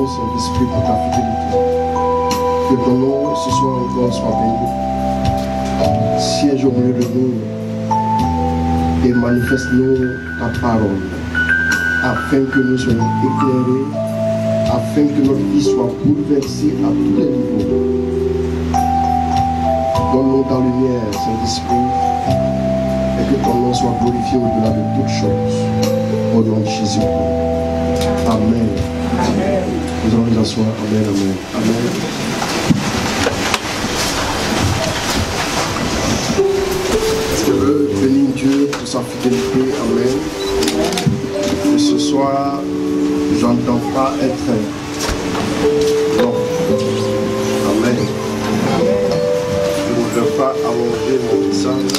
Saint-Esprit pour ta fidélité. Que ton nom ce soir encore soit béni. Siège au milieu de nous et manifeste-nous ta parole, afin que nous soyons éclairés, afin que notre vie soit bouleversée à tous les niveaux. Donne-nous ta lumière, Saint-Esprit, et que ton nom soit glorifié au-delà de toutes choses. Au nom de Jésus. Amen. Amen. Nous allons nous asseoir. Amen, amen, amen. Je veux bénir Dieu pour sa fidélité. Amen. Et ce soir, je n'entends pas être non. Amen. Je ne voudrais pas allonger mon message.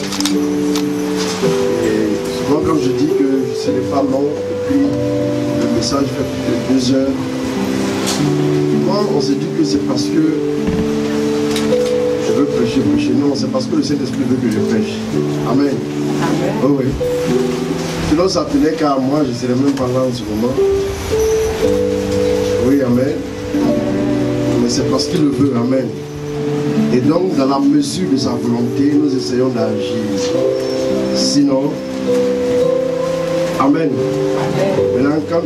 Et souvent, quand je dis que ce n'est pas long, et puis le message fait plus de 2 heures. Moi, on se dit que c'est parce que je veux prêcher. Non, c'est parce que le Saint-Esprit veut que je prêche. Amen. Amen. Oh oui. Sinon, ça tenait qu'à moi, je ne serais même pas là en ce moment. Oui, amen. Mais c'est parce qu'il le veut. Amen. Et donc, dans la mesure de sa volonté, nous essayons d'agir. Sinon, amen. Maintenant, quand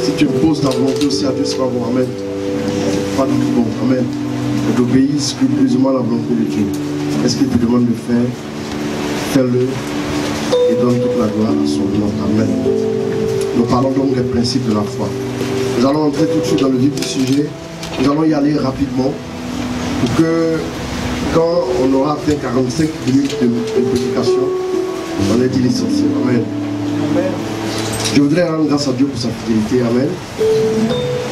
si tu imposes ta volonté aussi à Dieu, c'est pas bon. Amen. Pas du tout bon. Amen. Et d'obéir scrupuleusement à la volonté de Dieu. Est-ce qu'il te demande de faire? Fais-le et donne toute la gloire à son nom. Amen. Nous parlons donc des principes de la foi. Nous allons entrer tout de suite dans le vif du sujet. Nous allons y aller rapidement pour que quand on aura fait 45 minutes de prédication, on ait dit l'essentiel. Amen. Amen. Je voudrais rendre grâce à Dieu pour sa fidélité. Amen.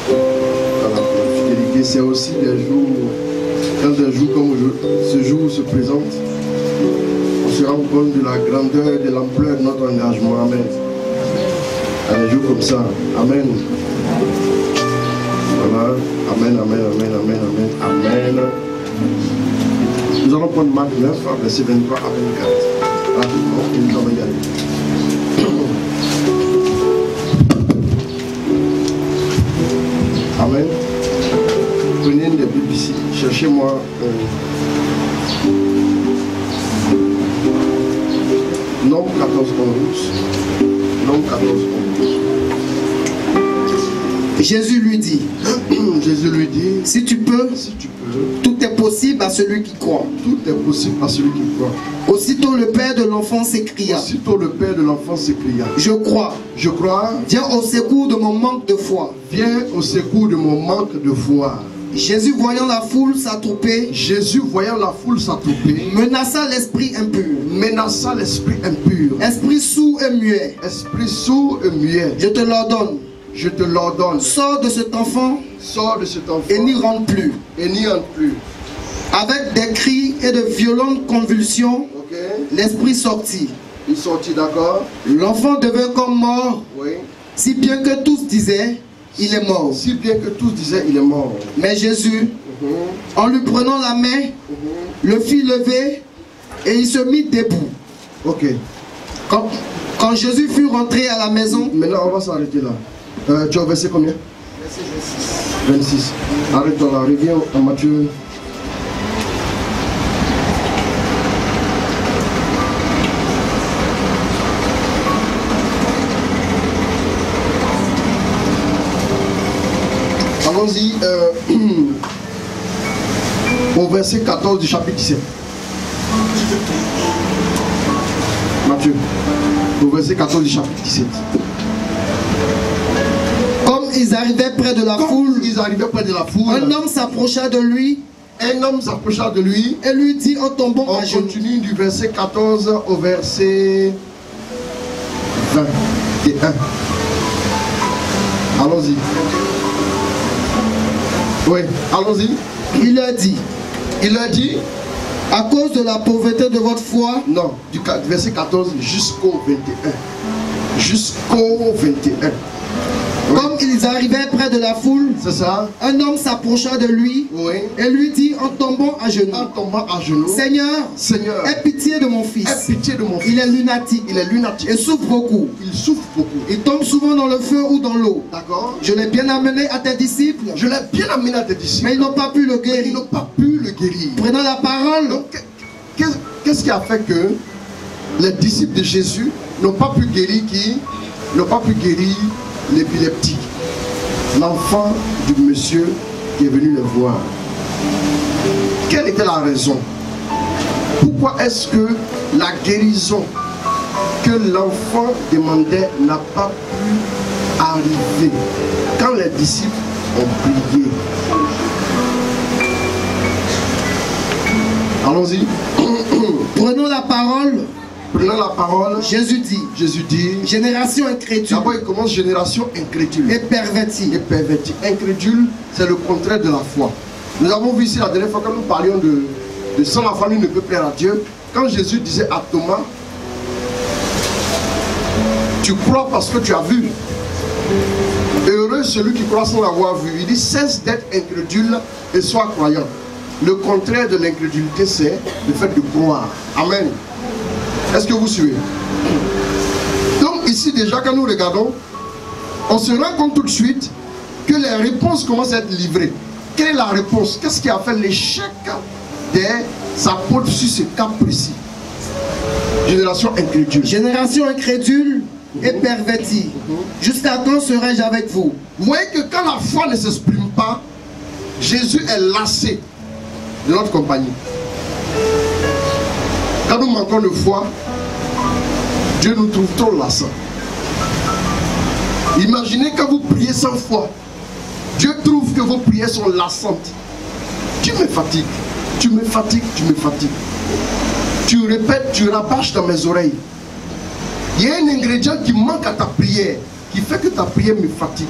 Voilà, la fidélité, c'est aussi des jours, quand un jour comme ce jour se présente, on se rend compte de la grandeur et de l'ampleur de notre engagement. Amen. Un jour comme ça. Amen. Voilà. Amen, amen, amen, amen, amen, amen. Nous allons prendre Marc 9, verset 23 à 24. Rapidement, et nous allons y aller. Amen. Prenez une des Bibles ici. Cherchez-moi. Nombre 14, 11. Nombre 14, 11. Jésus lui dit, si tu peux, tout est possible à celui qui croit. Tout est possible à celui qui croit. Aussitôt le père de l'enfant s'écria, je crois. Viens au secours de mon manque de foi. Jésus voyant la foule s'attrouper, menaça l'esprit impur, esprit sourd et muet, je te l'ordonne, sors de cet enfant, et n'y rentre plus. Avec des cris et de violentes convulsions, l'esprit sortit. Il sortit, d'accord. L'enfant devint comme mort, si bien que tous disaient, il est mort. Mais Jésus, en lui prenant la main, le fit lever et il se mit debout. Quand Jésus fut rentré à la maison... Maintenant, on va s'arrêter là. Tu as versé combien? Verset 26. Arrête-toi là, reviens à Matthieu. Allons-y au verset 14 du chapitre 17. Matthieu, au verset 14 du chapitre 17. Comme ils arrivaient près de la foule, un homme s'approcha de lui. Et lui dit en tombant à genoux. On continue du verset 14 au verset 21. Allons-y. Oui, allons-y. Il leur dit, à cause de la pauvreté de votre foi. Non, du verset 14 jusqu'au 21. Jusqu'au 21. Comme ils arrivaient près de la foule, c'est ça. Un homme s'approcha de lui, oui, et lui dit en tombant à genoux, Seigneur, aie pitié de mon fils. Il est lunatique. Et souffre beaucoup. Il tombe souvent dans le feu ou dans l'eau. D'accord. Je l'ai bien amené à tes disciples. Mais ils n'ont pas pu le guérir. Prenant la parole. Donc, qu'est-ce qui a fait que les disciples de Jésus n'ont pas pu guérir l'épileptique, l'enfant du monsieur qui est venu le voir? Quelle était la raison? Pourquoi est-ce que la guérison que l'enfant demandait n'a pas pu arriver quand les disciples ont prié? Allons-y. Prenons la parole. Jésus dit, génération incrédule. D'abord il commence génération incrédule. Et pervertie. Incrédule, c'est le contraire de la foi. Nous avons vu ici la dernière fois quand nous parlions de sans la foi nul ne peut plaire à Dieu. Quand Jésus disait à Thomas, tu crois parce que tu as vu. Heureux celui qui croit sans l'avoir vu. Il dit, cesse d'être incrédule et sois croyant. Le contraire de l'incrédulité, c'est le fait de croire. Amen. Est-ce que vous suivez? Donc ici déjà quand nous regardons, on se rend compte tout de suite que les réponses commencent à être livrées. Quelle est la réponse? Qu'est-ce qui a fait l'échec des apôtres sur ce cas précis? Génération incrédule et pervertie. Jusqu'à quand serai-je avec vous? Vous voyez que quand la foi ne s'exprime pas, Jésus est lassé de notre compagnie. Quand nous manquons de foi, Dieu nous trouve trop lassants. Imaginez quand vous priez sans foi, Dieu trouve que vos prières sont lassantes. Tu me fatigues, tu me fatigues, tu me fatigues. Tu répètes, tu rabâches dans mes oreilles. Il y a un ingrédient qui manque à ta prière, qui fait que ta prière me fatigue.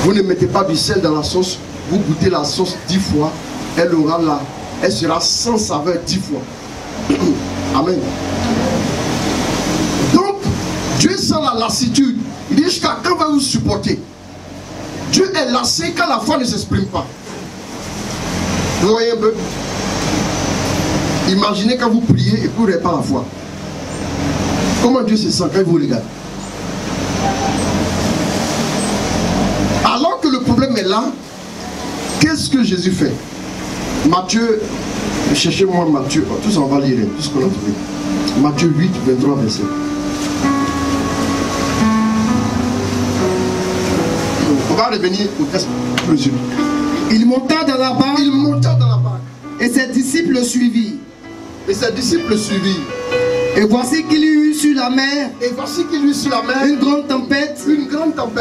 Vous ne mettez pas du sel dans la sauce, vous goûtez la sauce 10 fois, elle sera sans saveur 10 fois. Amen. Donc, Dieu sent la lassitude. Il dit jusqu'à quand va vous supporter? Dieu est lassé quand la foi ne s'exprime pas. Vous voyez un peu? Imaginez quand vous priez et que vous n'avez pas la foi. Comment Dieu se sent quand il vous regarde? Alors que le problème est là, qu'est-ce que Jésus fait? Matthieu, cherchez-moi Matthieu, tous on va lire, tout ce qu'on a trouvé. Matthieu 8, 23 verset. On va revenir au texte résumé. Il monta dans la barque. Et ses disciples le suivirent. Et voici qu'il y eut sur la mer. Une grande tempête.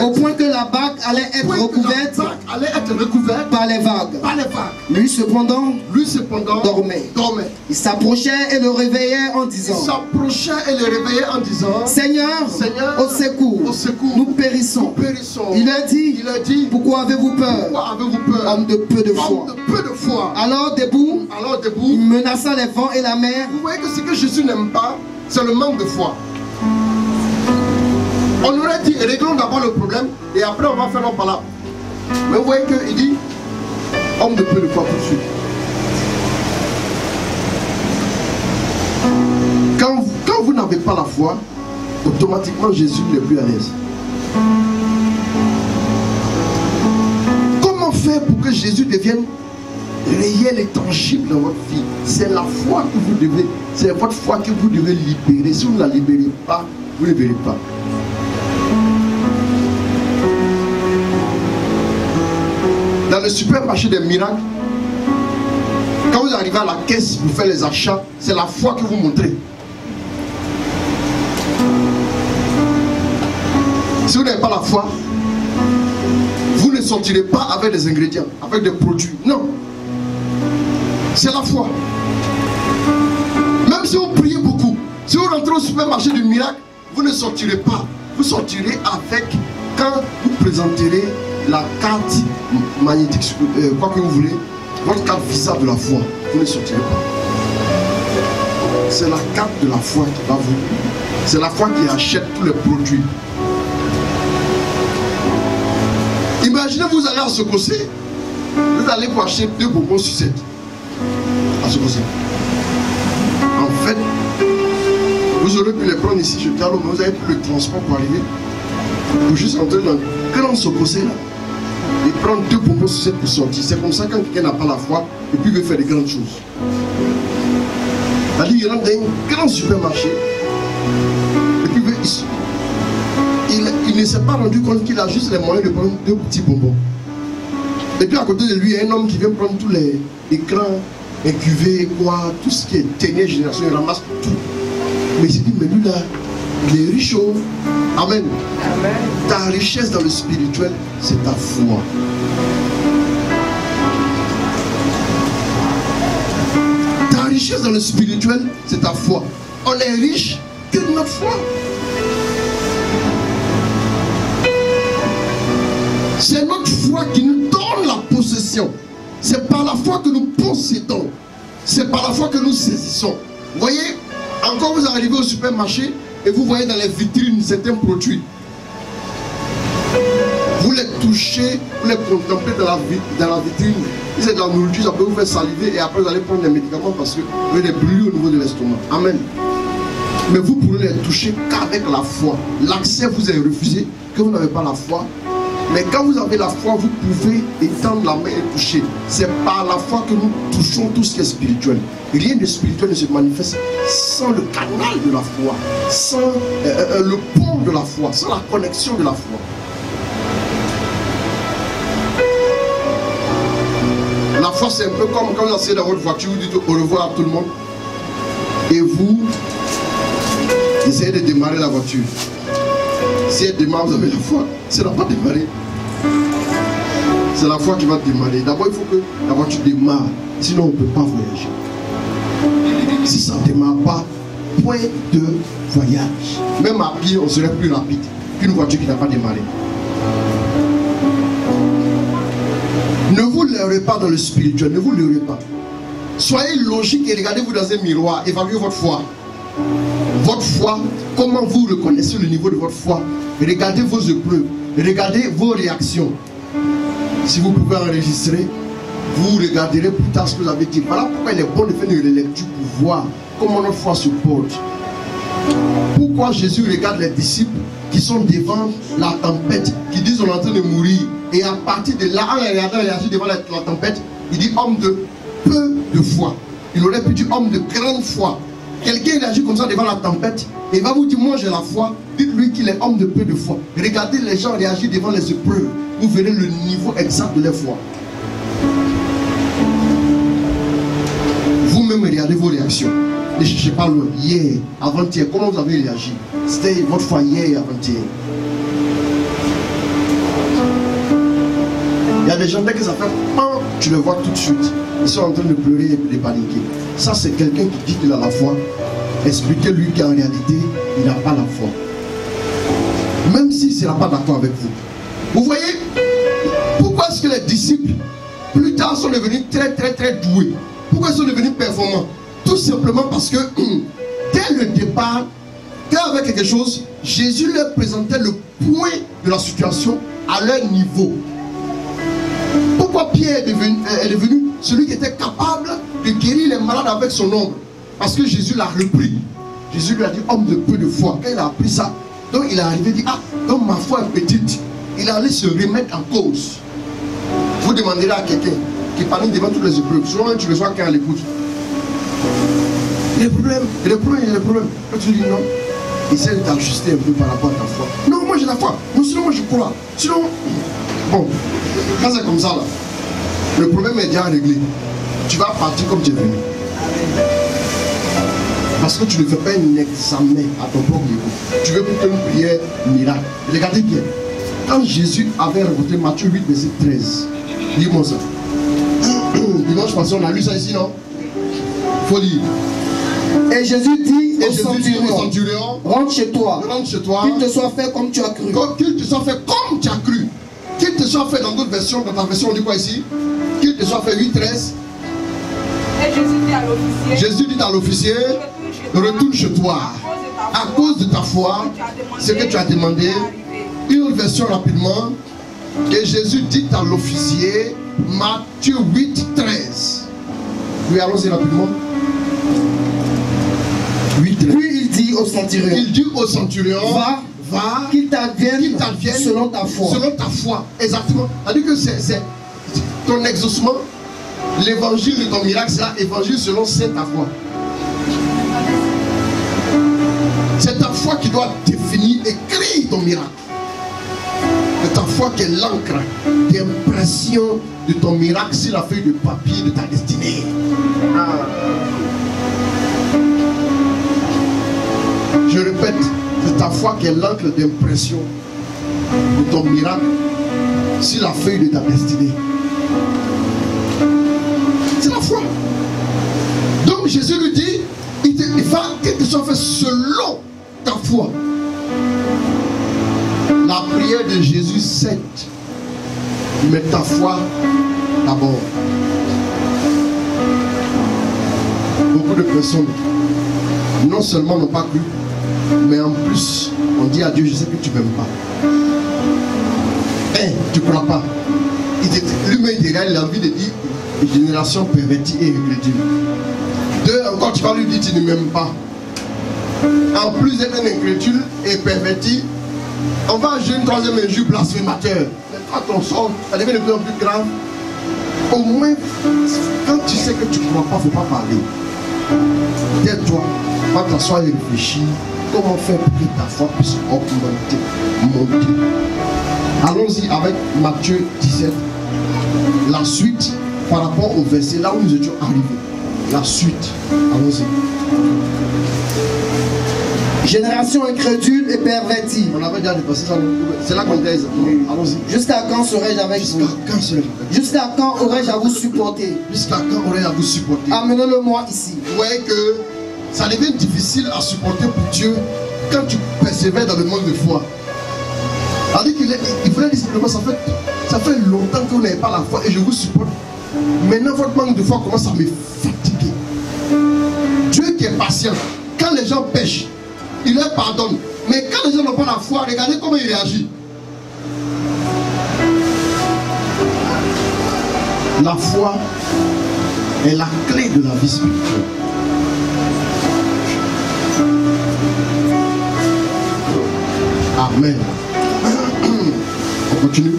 Au point que la barque allait être recouverte par les vagues. Lui cependant dormait. Il s'approchait et le réveillait en disant, Seigneur, au secours, nous périssons. Il a dit, pourquoi avez-vous peur, homme de peu de foi? Alors debout, menaçant les vents et la mer. Vous voyez que ce que Jésus n'aime pas, c'est le manque de foi. On aurait dit, réglons d'abord le problème et après on va faire nos palabres. Mais vous voyez qu'il dit, homme de peu de foi tout de suite. Quand vous n'avez pas la foi, automatiquement Jésus n'est plus à l'aise. Comment faire pour que Jésus devienne réel et tangible dans votre vie? C'est la foi que vous devez, c'est votre foi que vous devez libérer. Si vous ne la libérez pas, vous ne verrez pas. Dans le supermarché des miracles, quand vous arrivez à la caisse pour faire les achats, c'est la foi que vous montrez. Si vous n'avez pas la foi, vous ne sortirez pas avec des ingrédients, avec des produits. Non. C'est la foi. Même si vous priez beaucoup, si vous rentrez au supermarché du miracle, vous ne sortirez pas. Vous sortirez avec, quand vous présenterez la carte magnétique, quoi que vous voulez, votre carte Visa de la foi, vous ne sortirez pas. C'est la carte de la foi qui va vous. C'est la foi qui achète tous les produits. Imaginez, vous allez à Sokosé, vous allez pour acheter 2 bonbons sucettes à Sokosé. En fait, vous aurez pu les prendre ici chez Diallo, mais vous avez pris le transport pour arriver. Pour juste entrer dans le grand Sokosé là et prendre 2 bonbons sucettes pour sortir. C'est comme ça quand quelqu'un n'a pas la foi et puis il veut faire de grandes choses. C'est-à-dire qu'il rentre dans un grand supermarché et puis il ne s'est pas rendu compte qu'il a juste les moyens de prendre 2 petits bonbons. Et puis à côté de lui, il y a un homme qui vient prendre tous les écrans, les cuvées, quoi, tout ce qui est dernière génération, il ramasse tout. Mais il s'est dit, mais lui là, il est riche. Amen. Amen. Ta richesse dans le spirituel, c'est ta foi. Ta richesse dans le spirituel, c'est ta foi. On est riche que de notre foi. C'est notre foi qui nous donne la possession. C'est par la foi que nous possédons. C'est par la foi que nous saisissons. Vous voyez, encore vous arrivez au supermarché et vous voyez dans les vitrines certains produits. Vous les touchez, vous les contemplez dans la vitrine. Si c'est de la nourriture, ça peut vous faire saliver et après vous allez prendre des médicaments parce que vous avez des brûlures au niveau de l'estomac. Amen. Mais vous pourrez les toucher qu'avec la foi. L'accès vous est refusé, que vous n'avez pas la foi. Mais quand vous avez la foi, vous pouvez étendre la main et toucher. C'est par la foi que nous touchons tout ce qui est spirituel. Rien de spirituel ne se manifeste sans le canal de la foi, sans le pont de la foi, sans la connexion de la foi. La foi, c'est un peu comme quand vous asseyez dans votre voiture, vous dites au revoir à tout le monde et vous essayez de démarrer la voiture. Si elle démarre, vous avez la foi. Si elle n'a pas démarré, c'est la foi qui va démarrer. D'abord, il faut que la voiture démarre. Sinon, on ne peut pas voyager. Si ça ne démarre pas, point de voyage. Même à pied, on serait plus rapide qu'une voiture qui n'a pas démarré. Ne vous leurrez pas dans le spirituel. Ne vous leurrez pas. Soyez logique et regardez-vous dans un miroir. Évaluez votre foi. Votre foi, comment vous reconnaissez le niveau de votre foi? Regardez vos épreuves, regardez vos réactions. Si vous pouvez enregistrer, vous regarderez plus tard ce que vous avez dit. Voilà pourquoi il est bon de faire une relecture pour voir comment notre foi se porte. Pourquoi Jésus regarde les disciples qui sont devant la tempête, qui disent on est en train de mourir, et à partir de là, en regardant Jésus devant la tempête, il dit homme de peu de foi. Il aurait pu dire homme de grande foi. Quelqu'un réagit comme ça devant la tempête et il va vous dire moi j'ai la foi. Dites-lui qu'il est homme de peu de foi. Regardez les gens réagir devant les épreuves. Vous verrez le niveau exact de leur foi. Vous-même regardez vos réactions. Ne cherchez pas loin. Hier, avant-hier, comment vous avez réagi? C'était votre foi hier et avant-hier. Il y a des gens, dès que ça fait pan, tu le vois tout de suite. Ils sont en train de pleurer et de paniquer. Ça, c'est quelqu'un qui dit qu'il a la foi. Expliquez-lui qu'en réalité, il n'a pas la foi. Même s'il ne sera pas d'accord avec vous. Vous voyez, pourquoi est-ce que les disciples, plus tard, sont devenus très doués? Pourquoi ils sont devenus performants? Tout simplement parce que, dès le départ, quand il y avait quelque chose, Jésus leur présentait le point de la situation à leur niveau. Pourquoi Pierre est devenu celui qui était capable de guérir les malades avec son ombre? Parce que Jésus l'a repris. Jésus lui a dit homme de peu de foi. Quand il a appris ça, donc il est arrivé et dit ah, donc ma foi est petite. Il est allé se remettre en cause. Vous demanderez à quelqu'un qui parle devant toutes les épreuves. Souvent tu reçois quand elle écoute. Il y a des problèmes. Quand tu dis non, essaie de t'ajuster un peu par rapport à ta foi. Non, moi j'ai la foi. Non, sinon moi je crois. Sinon, bon, quand c'est comme ça là, Le problème est déjà réglé. Tu vas partir comme tu es venu. Parce que tu ne fais pas un examen à ton propre niveau. Tu veux plutôt une prière miracle. Regardez bien. Quand Jésus avait rencontré Matthieu 8, verset 13, dis-moi ça. Dimanche passé, on a lu ça ici, non? Il faut lire. Et Jésus dit au centurion, rentre chez toi. Qu'il te soit fait comme tu as cru. Qu'il te soit fait comme tu as cru. Qu'il te soit fait dans d'autres versions. Dans ta version, on dit quoi ici? Qu'il te soit fait 8, 13. Et Jésus dit à l'officier, retourne chez toi. À cause de ta foi, ce que tu as demandé. Une autre version rapidement. Et Jésus dit à l'officier, Matthieu 8, 13. Oui, allons-y rapidement. 8, 13. Puis il dit au centurion. Il dit au centurion, va, qu'il t'advienne selon ta foi. Selon ta foi, exactement. C'est-à-dire que c'est ton exaucement, l'évangile de ton miracle, c'est l'évangile selon ta foi. C'est ta foi qui doit définir, écrire ton miracle. C'est ta foi qui est l'encre d'impression de ton miracle sur la feuille de papier de ta destinée. Je répète, c'est ta foi qui est l'encre d'impression de ton miracle sur la feuille de ta destinée. C'est la foi. Donc Jésus lui dit, il va qu'il te soit fait selon ta foi. La prière de Jésus cède, mais ta foi d'abord. Beaucoup de personnes non seulement n'ont pas cru, mais en plus on dit à Dieu, je sais que tu ne m'aimes pas. Tu ne crois pas. Lui-même derrière, il a envie de dire génération pervertie et incrédule. Deux, encore tu vas lui dire tu ne m'aimes pas. En plus d'être un incrédule et perverti, on va ajouter une troisième injure blasphémateur. Quand on sort, ça devient de plus en plus grave. Au moins, quand tu sais que tu ne crois pas, il ne faut pas parler. Tais-toi, va t'asseoir et réfléchir. Comment faire pour que ta foi puisse augmenter, monter. Allons-y avec Matthieu 17. La suite par rapport au verset là où nous étions arrivés. La suite. Allons-y. Génération incrédule et pervertie. On avait déjà dépassé ça. C'est là qu'on est exactement. Allons-y. Jusqu'à quand serai-je avec vous? Jusqu'à quand aurais-je à vous supporter? Jusqu'à quand aurais-je à vous supporter? Amenez-le-moi ici. Vous voyez que ça devient difficile à supporter pour Dieu quand tu persévères dans le manque de foi. C'est-à-dire qu'il voulait dire simplement, ça fait longtemps que vous n'avez pas la foi et je vous supporte. Maintenant, votre manque de foi commence à me fatiguer. Dieu qui est patient, quand les gens pêchent, il leur pardonne. Mais quand les gens n'ont pas la foi, regardez comment il réagit. La foi est la clé de la vie spirituelle. Amen. On continue.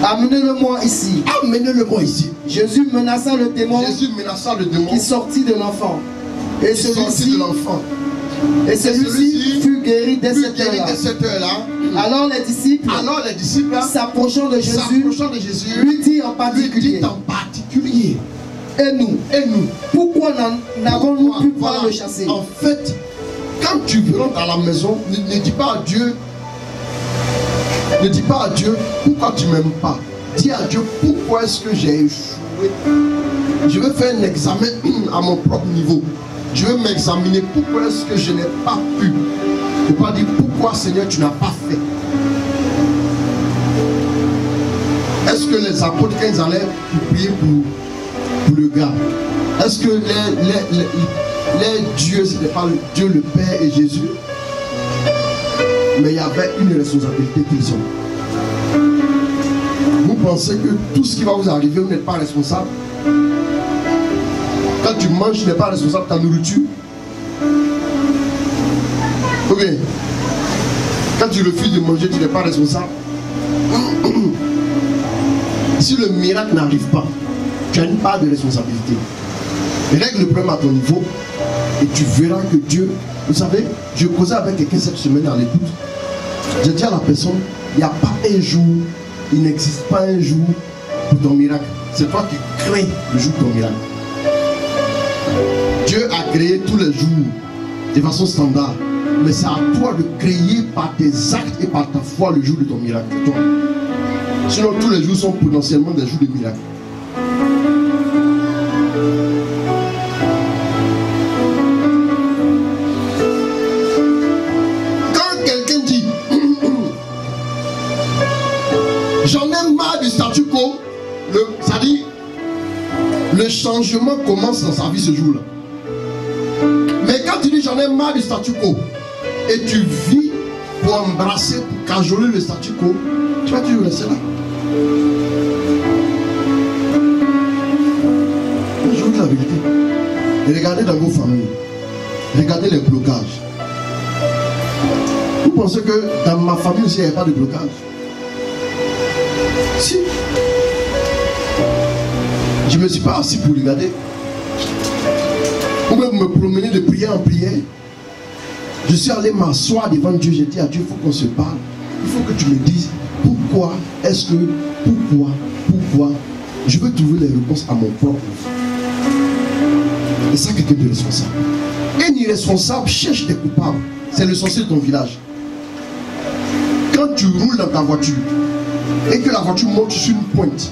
Amenez-le-moi ici. Amenez-le-moi ici. Jésus menaça le démon. Jésus menaça le démon qui sortit de l'enfant. Et celui-ci fut guéri dès cette heure-là. Alors les disciples s'approchant de Jésus lui dirent en particulier. Et nous, pourquoi n'avons-nous pu pas le chasser? En fait, quand tu rentres à la maison, ne dis pas à Dieu pourquoi tu ne m'aimes pas. Dis à Dieu pourquoi est-ce que j'ai échoué. Je vais faire un examen à mon propre niveau. Je vais m'examiner pourquoi est-ce que je n'ai pas pu. Je ne vais pas dire pourquoi Seigneur tu n'as pas fait. Est-ce que les apôtres quand ils allaient prier pour le gars, est-ce que les dieux c'était pas le Dieu le Père et Jésus? Mais il y avait une responsabilité qu'ils ont. Vous pensez que tout ce qui va vous arriver, vous n'êtes pas responsable? Quand tu manges, tu n'es pas responsable de ta nourriture. Ok. Quand tu refuses de manger, tu n'es pas responsable. Si le miracle n'arrive pas, tu as une part de responsabilité. Règle le problème à ton niveau et tu verras que Dieu... Vous savez, je causais avec quelqu'un cette semaine à l'écoute. J'ai dit à la personne, il n'y a pas un jour, il n'existe pas un jour pour ton miracle. c'est toi qui crées le jour de ton miracle. Dieu a créé tous les jours de façon standard. Mais c'est à toi de créer par tes actes et par ta foi le jour de ton miracle. C'est toi. Sinon, tous les jours sont potentiellement des jours de miracle. Quand quelqu'un dit j'en ai marre du statu quo, ça dit le changement commence dans sa vie ce jour-là. Mais quand tu dis j'en ai marre du statu quo et tu vis pour embrasser, pour cajoler le statu quo, tu vas toujours rester là. Je vous dis la vérité. Regardez dans vos familles. Regardez les blocages. Vous pensez que dans ma famille aussi il n'y a pas de blocage? Si. Je ne me suis pas assis pour regarder. Ou même me promener de prière en prière. Je suis allé m'asseoir devant Dieu. J'ai dit à Dieu, il faut qu'on se parle. Il faut que tu me dises pourquoi je veux trouver les réponses à mon propre. Et ça, quelqu'un de responsable. Un irresponsable cherche des coupables. C'est le sorcier de ton village. Quand tu roules dans ta voiture et que la voiture monte sur une pointe,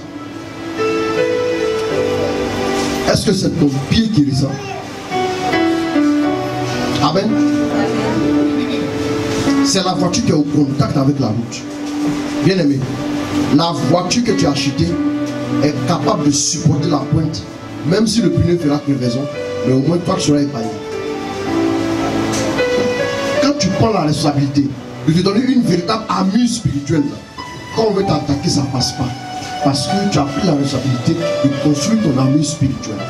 est-ce que c'est ton pied qui ressent? Amen. C'est la voiture qui est au contact avec la route. Bien aimé, la voiture que tu as achetée est capable de supporter la pointe, même si le pneu fera crevaison, mais au moins toi tu seras épargné. Quand tu prends la responsabilité de te donner une véritable amuse spirituelle, quand on veut t'attaquer, ça ne passe pas. Parce que tu as pris la responsabilité de construire ton amuse spirituelle.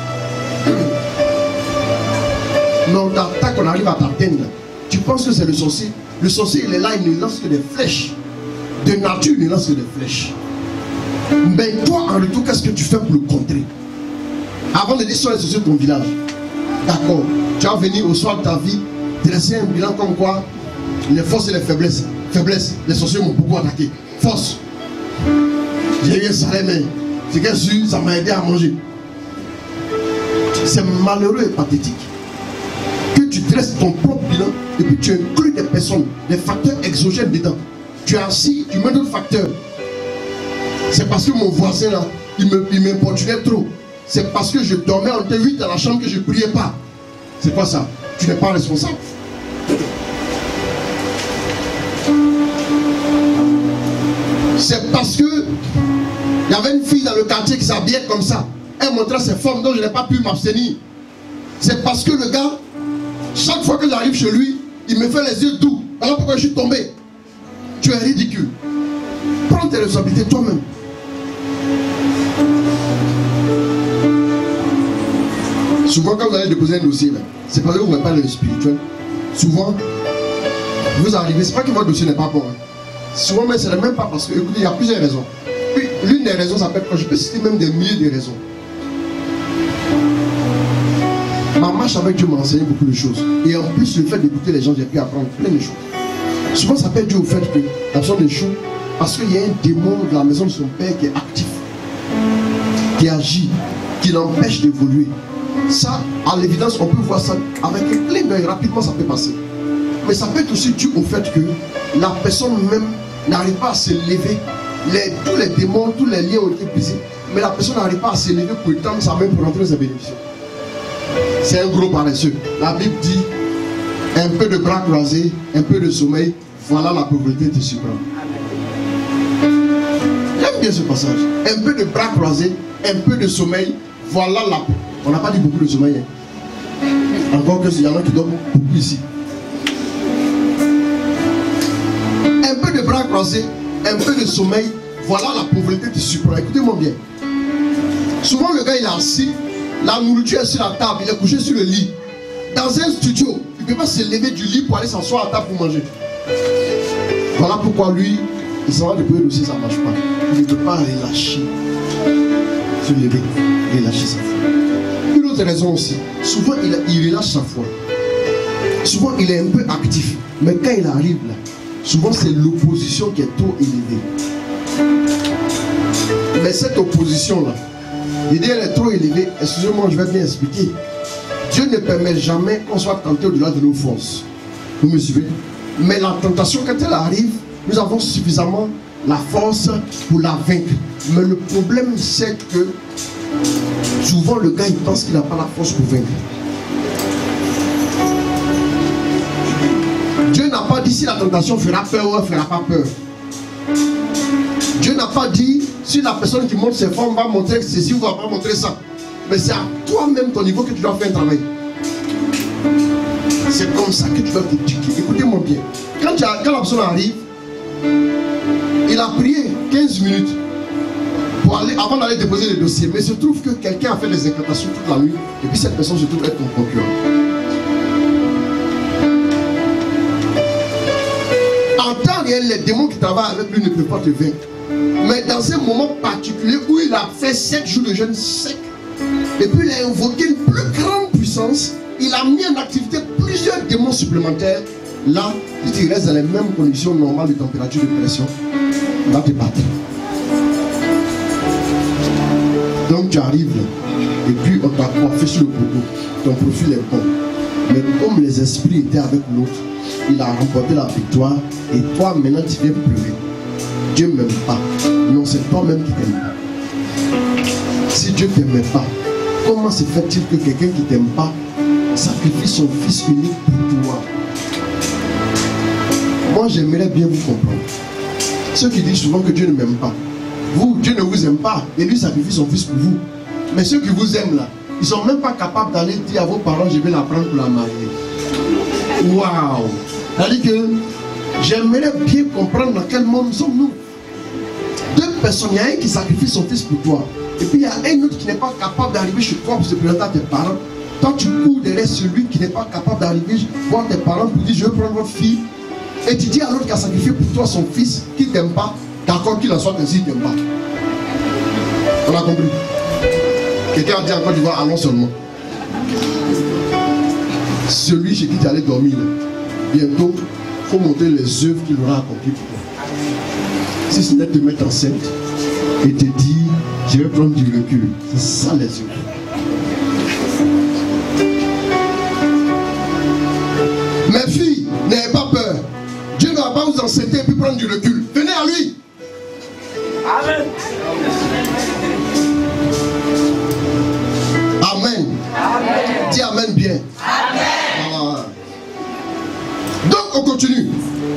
Mais on t'attaque, on arrive à t'atteindre. Tu penses que c'est le sorcier. Le sorcier, il est là, il ne lance que des flèches. De nature, il ne lance que des flèches. Mais toi, en retour, qu'est-ce que tu fais pour le contrer? Avant de dire sur les sorciers de ton village, d'accord, tu vas venir au soir de ta vie dresser un bilan comme quoi les forces et les faiblesses. Faiblesses, les sorciers m'ont beaucoup attaqué. Force, j'ai eu un salaire, mais c'est que ça m'a aidé à manger. C'est malheureux et pathétique que tu dresses ton propre bilan et puis tu inclus des personnes, des facteurs exogènes dedans. Tu es assis, tu mets d'autres facteurs. C'est parce que mon voisin là, il m'importunait trop. C'est parce que je dormais en T8 dans la chambre que je ne priais pas. C'est quoi ça? Tu n'es pas responsable. C'est parce que il y avait une fille dans le quartier qui s'habillait comme ça. Elle montrait ses formes dont je n'ai pas pu m'abstenir. C'est parce que le gars, chaque fois que j'arrive chez lui, il me fait les yeux doux. Alors pourquoi je suis tombé? Tu es ridicule. Prends tes responsabilités toi-même. Souvent quand vous allez déposer un dossier, c'est parce que vous n'avez pas le spirituel. Souvent, vous arrivez, c'est pas que votre dossier n'est pas bon. Hein. Souvent, mais ce n'est même pas parce que, écoutez, il y a plusieurs raisons. Puis, l'une des raisons, ça peut être, je peux citer même des milliers de raisons. Ma marche avec Dieu m'a enseigné beaucoup de choses. Et en plus, le fait d'écouter les gens, j'ai pu apprendre plein de choses. Souvent, ça peut être dû au fait que la personne échoue parce qu'il y a un démon de la maison de son père qui est actif, qui agit, qui l'empêche d'évoluer. Ça, à l'évidence, on peut voir ça avec un clin d'œil, rapidement ça peut passer. Mais ça peut être aussi dû au fait que la personne même n'arrive pas à se lever. Tous les démons, tous les liens ont été brisés. Mais la personne n'arrive pas à se lever pour étendre sa main pour rentrer dans ses bénédictions. C'est un gros paresseux. La Bible dit, un peu de bras croisés, un peu de sommeil, voilà la pauvreté te surprend. J'aime bien ce passage. Un peu de bras croisés, un peu de sommeil, voilà la pauvreté. On n'a pas dit beaucoup de sommeil. Hein. Encore que il y en a qui dorment beaucoup ici. Un peu de bras croisés, un peu de sommeil, voilà la pauvreté te surprend. Écoutez-moi bien. Souvent le gars il est assis, la nourriture est sur la table, il est couché sur le lit. Dans un studio, il ne peut pas se lever du lit pour aller s'asseoir à table pour manger. Voilà pourquoi lui, il s'en va déployer aussi, ça ne marche pas. Il ne peut pas relâcher. Se lever, relâcher sa foi. Une autre raison aussi, souvent il relâche sa foi. Souvent il est un peu actif. Mais quand il arrive là, souvent c'est l'opposition qui est trop élevée. Mais cette opposition là, L'idée est trop élevée. Excusez-moi, je vais bien expliquer. Dieu ne permet jamais qu'on soit tenté au-delà de nos forces. Vous me suivez? Mais la tentation, quand elle arrive, nous avons suffisamment la force pour la vaincre. Mais le problème, c'est que souvent le gars, il pense qu'il n'a pas la force pour vaincre. Dieu n'a pas dit si la tentation fera peur ou elle ne fera pas peur. Dieu n'a pas dit si la personne qui montre ses formes va montrer ceci ou va pas montrer ça. Mais c'est à toi-même, ton niveau, que tu dois faire un travail. C'est comme ça que tu dois t'éduquer. Écoutez-moi bien. Quand la personne arrive, il a prié 15 minutes pour aller, avant d'aller déposer le dossier. Mais il se trouve que quelqu'un a fait des incantations toute la nuit. Et puis cette personne se trouve être ton concurrent. En temps réel, les démons qui travaillent avec lui ne peuvent pas te vaincre. Mais dans un moment particulier où il a fait 7 jours de jeûne sec, et puis il a invoqué une plus grande puissance, il a mis en activité plusieurs démons supplémentaires. Là, si tu restes dans les mêmes conditions normales de température de pression, il va te battre. Donc tu arrives là, et puis on t'a coiffé sur le poteau. Ton profil est bon. Mais comme les esprits étaient avec l'autre, il a remporté la victoire. Et toi maintenant tu viens pleurer. Dieu ne m'aime pas. Non, c'est toi-même qui t'aime pas. Si Dieu ne t'aimait pas, comment se fait-il que quelqu'un qui ne t'aime pas sacrifie son fils unique pour toi? Moi j'aimerais bien vous comprendre. Ceux qui disent souvent que Dieu ne m'aime pas, vous, Dieu ne vous aime pas et lui sacrifie son fils pour vous. Mais ceux qui vous aiment là, ils ne sont même pas capables d'aller dire à vos parents: je vais la prendre pour la marier. Waouh! C'est-à-dire que j'aimerais bien comprendre dans quel monde sommes-nous. Deux personnes, il y a un qui sacrifie son fils pour toi. Et puis il y a un autre qui n'est pas capable d'arriver chez toi pour se présenter à tes parents. Toi tu cours derrière celui qui n'est pas capable d'arriver voir tes parents pour dire: je veux prendre votre fille. Et tu dis à l'autre qui a sacrifié pour toi son fils, qui ne t'aime pas, d'accord qu'il en soit ainsi, il ne t'aime pas. On a compris? Quelqu'un a dit encore: tu vois, allons seulement. Celui chez qui tu allais dormir, bientôt, il faut montrer les œuvres qu'il aura accomplies pour toi. Si ce n'est te mettre enceinte et te dire: je vais prendre du recul. C'est ça les œuvres. Mes filles, n'ayez pas peur. Dieu ne va pas vous enceinter et puis prendre du recul. Venez à lui. Amen. Amen. Amen. Dis amen bien. Amen. Voilà. Donc on continue.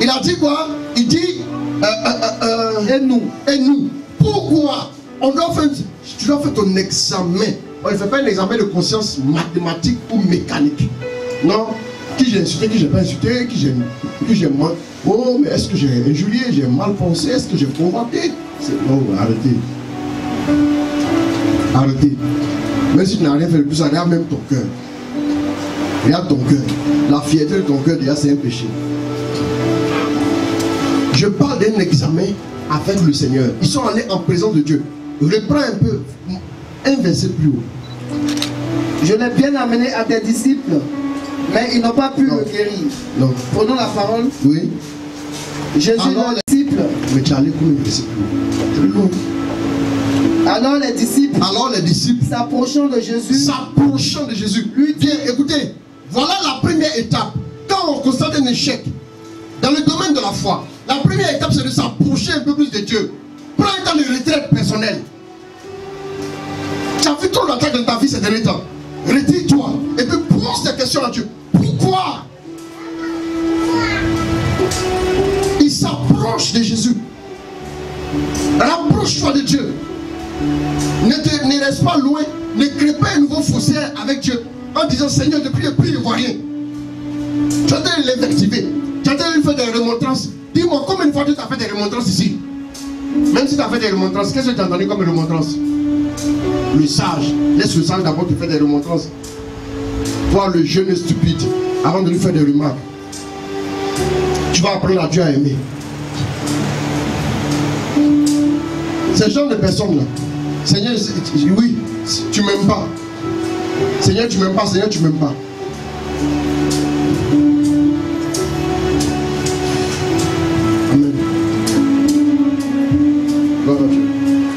Il a dit quoi? Il dit et nous. Pourquoi? On doit faire, tu dois faire ton examen. On ne fait pas un examen de conscience mathématique ou mécanique. Non. Qui j'ai insulté, qui j'ai pas insulté, qui j'ai mal. Oh, mais est-ce que j'ai injurié, j'ai mal pensé, est-ce que j'ai convoité? Non, arrêtez. Arrêtez. Même si tu n'as rien fait de plus, regarde même ton cœur. Regarde ton cœur. La fierté de ton cœur, déjà, c'est un péché. Je parle d'un examen avec le Seigneur. Ils sont allés en présence de Dieu. Reprends un peu, un verset plus haut. Je l'ai bien amené à tes disciples, mais ils n'ont pas pu le guérir. Non. Prenons la parole. Oui. Jésus, alors, les disciples. Mais tu as allé combien de versets plus haut? Alors les disciples, s'approchant de Jésus, lui dit: écoutez, voilà la première étape. Quand on constate un échec dans le domaine de la foi, la première étape, c'est de s'approcher un peu plus de Dieu. Prends un temps de retraite personnelle. Tu as fait trop d'attaques dans ta vie ces derniers temps. Retire-toi et puis pose des questions à Dieu. Pourquoi? Il s'approche de Jésus. Rapproche-toi de Dieu. Ne reste pas loin. Ne crée pas un nouveau fossé avec Dieu en disant: Seigneur, depuis le prix, je ne vois rien. Tu as été l'invectiver. Tu as été faire des remontrances. Dis-moi, combien de fois tu as fait des remontrances ici? Même si tu as fait des remontrances, qu'est-ce que tu as entendu comme remontrances? Le sage. Laisse le sage d'abord te faire des remontrances. Toi, le jeune stupide, avant de lui faire des remarques. Tu vas apprendre à Dieu à aimer. Ces genre de personnes-là, Seigneur, oui, tu m'aimes pas. Seigneur, tu m'aimes pas. Seigneur, tu m'aimes pas. Amen. Gloire à Dieu.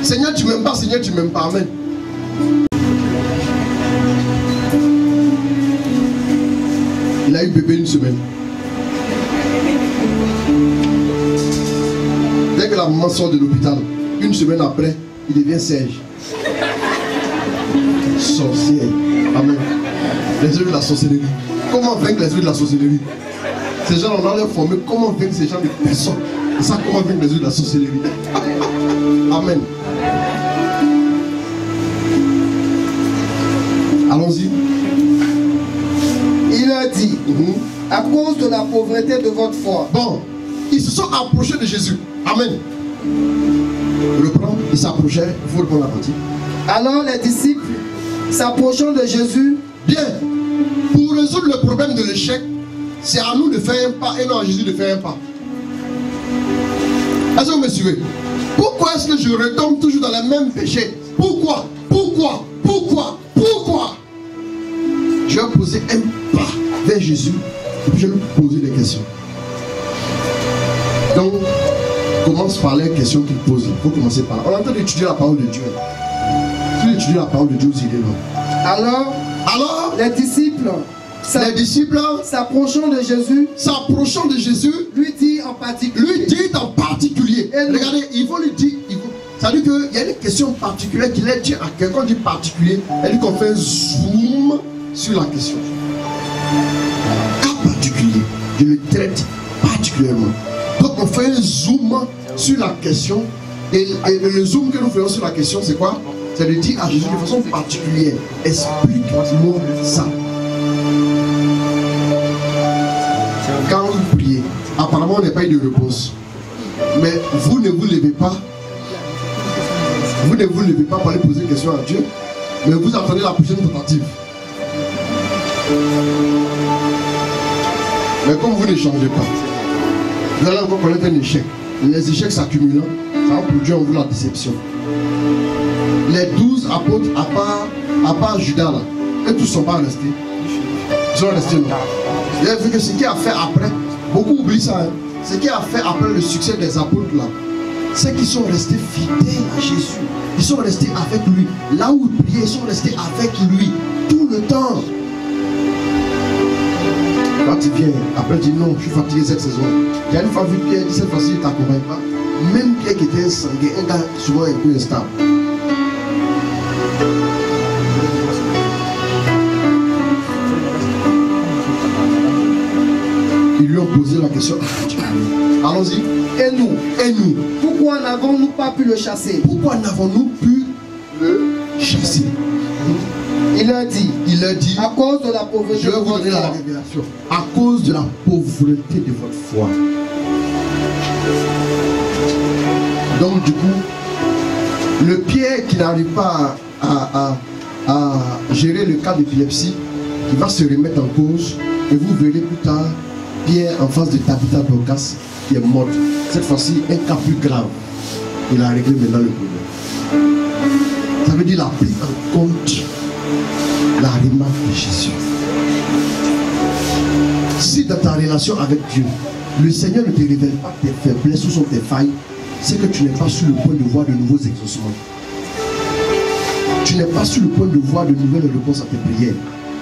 Seigneur, tu m'aimes pas. Seigneur, tu m'aimes pas. Amen. Il a eu bébé une semaine. Dès que la maman sort de l'hôpital, une semaine après, il devient sage. Sorcier. Amen. Les œuvres de la sorcellerie. Comment vaincre les œuvres de la sorcellerie? Ces gens, on a leur formé. Comment vaincre ces gens de personnes? Et ça, comment vaincre les œuvres de la sorcellerie? Amen. Allons-y. Il a dit, à cause de la pauvreté de votre foi. Bon, ils se sont approchés de Jésus. Amen. Reprends, ils s'approchaient. Il faut reprendre la partie. Alors les disciples, s'approchant de Jésus, bien, pour résoudre le problème de l'échec, c'est à nous de faire un pas et non à Jésus de faire un pas. Est-ce que vous me suivez? Pourquoi est-ce que je retombe toujours dans le même péché? Pourquoi? Pourquoi? Pourquoi? Pourquoi? Je vais poser un pas vers Jésus et puis je vais lui poser des questions. Donc, commence par les questions qu'il pose. Il faut commencer par là. On est en train d'étudier la parole de Dieu. Si tu étudies la parole de Dieu aussi, il est là. Alors, les disciples, s'approchant de Jésus, lui dit en particulier. Regardez, il faut lui dire. Ça veut dire qu'il y a une question particulière qu'il a dit à quelqu'un dit particulier. Elle dit qu'on fait un zoom sur la question. Cas particulier, je le traite particulièrement. Donc on fait un zoom sur la question. Et le zoom que nous faisons sur la question, c'est quoi? C'est de dire à Jésus de façon particulière, explique-moi ça. Quand vous priez, apparemment on n'a pas eu de réponse. Mais vous ne vous levez pas. Vous ne vous levez pas pour aller poser une question à Dieu. Mais vous attendez la prochaine tentative. Mais comme vous ne changez pas, vous allez encore connaître un échec. Les échecs s'accumulant, ça va produire en vous la déception. Les 12 apôtres, à part Judas là, eux tous ne sont pas restés. Ils sont restés là. Vous avez vu que ce qui a fait après, beaucoup oublient ça, hein. Ce qui a fait après le succès des apôtres là, c'est qu'ils sont restés fidèles à Jésus. Ils sont restés avec lui. Là où ils priaient, ils sont restés avec lui tout le temps. Quand il vient, après il dit non, je suis fatigué cette saison. Il y a une fois vu Pierre, il dit cette fois-ci, il ne t'accompagne pas. Même Pierre qui était sanguin, un gars souvent un peu instable. Ils lui ont posé la question. Allons-y. Et nous, pourquoi n'avons-nous pas pu le chasser? Pourquoi n'avons-nous pu le chasser? Il a dit, à cause de la pauvreté de votre foi. La révélation. À cause de la pauvreté de votre foi. Donc du coup, le Pierre qui n'arrive pas à gérer le cas d'épilepsie, il va se remettre en cause. Et vous verrez plus tard Pierre en face de Tabitha Dorcas qui est morte. Cette fois-ci, un cas plus grave. Il a réglé maintenant le problème. Ça veut dire la prise en compte la remarque de Jésus. Si dans ta relation avec Dieu, le Seigneur ne te révèle pas tes faiblesses ou sont tes failles, c'est que tu n'es pas sur le point de voir de nouveaux exaucements. Tu n'es pas sur le point de voir de nouvelles réponses à tes prières.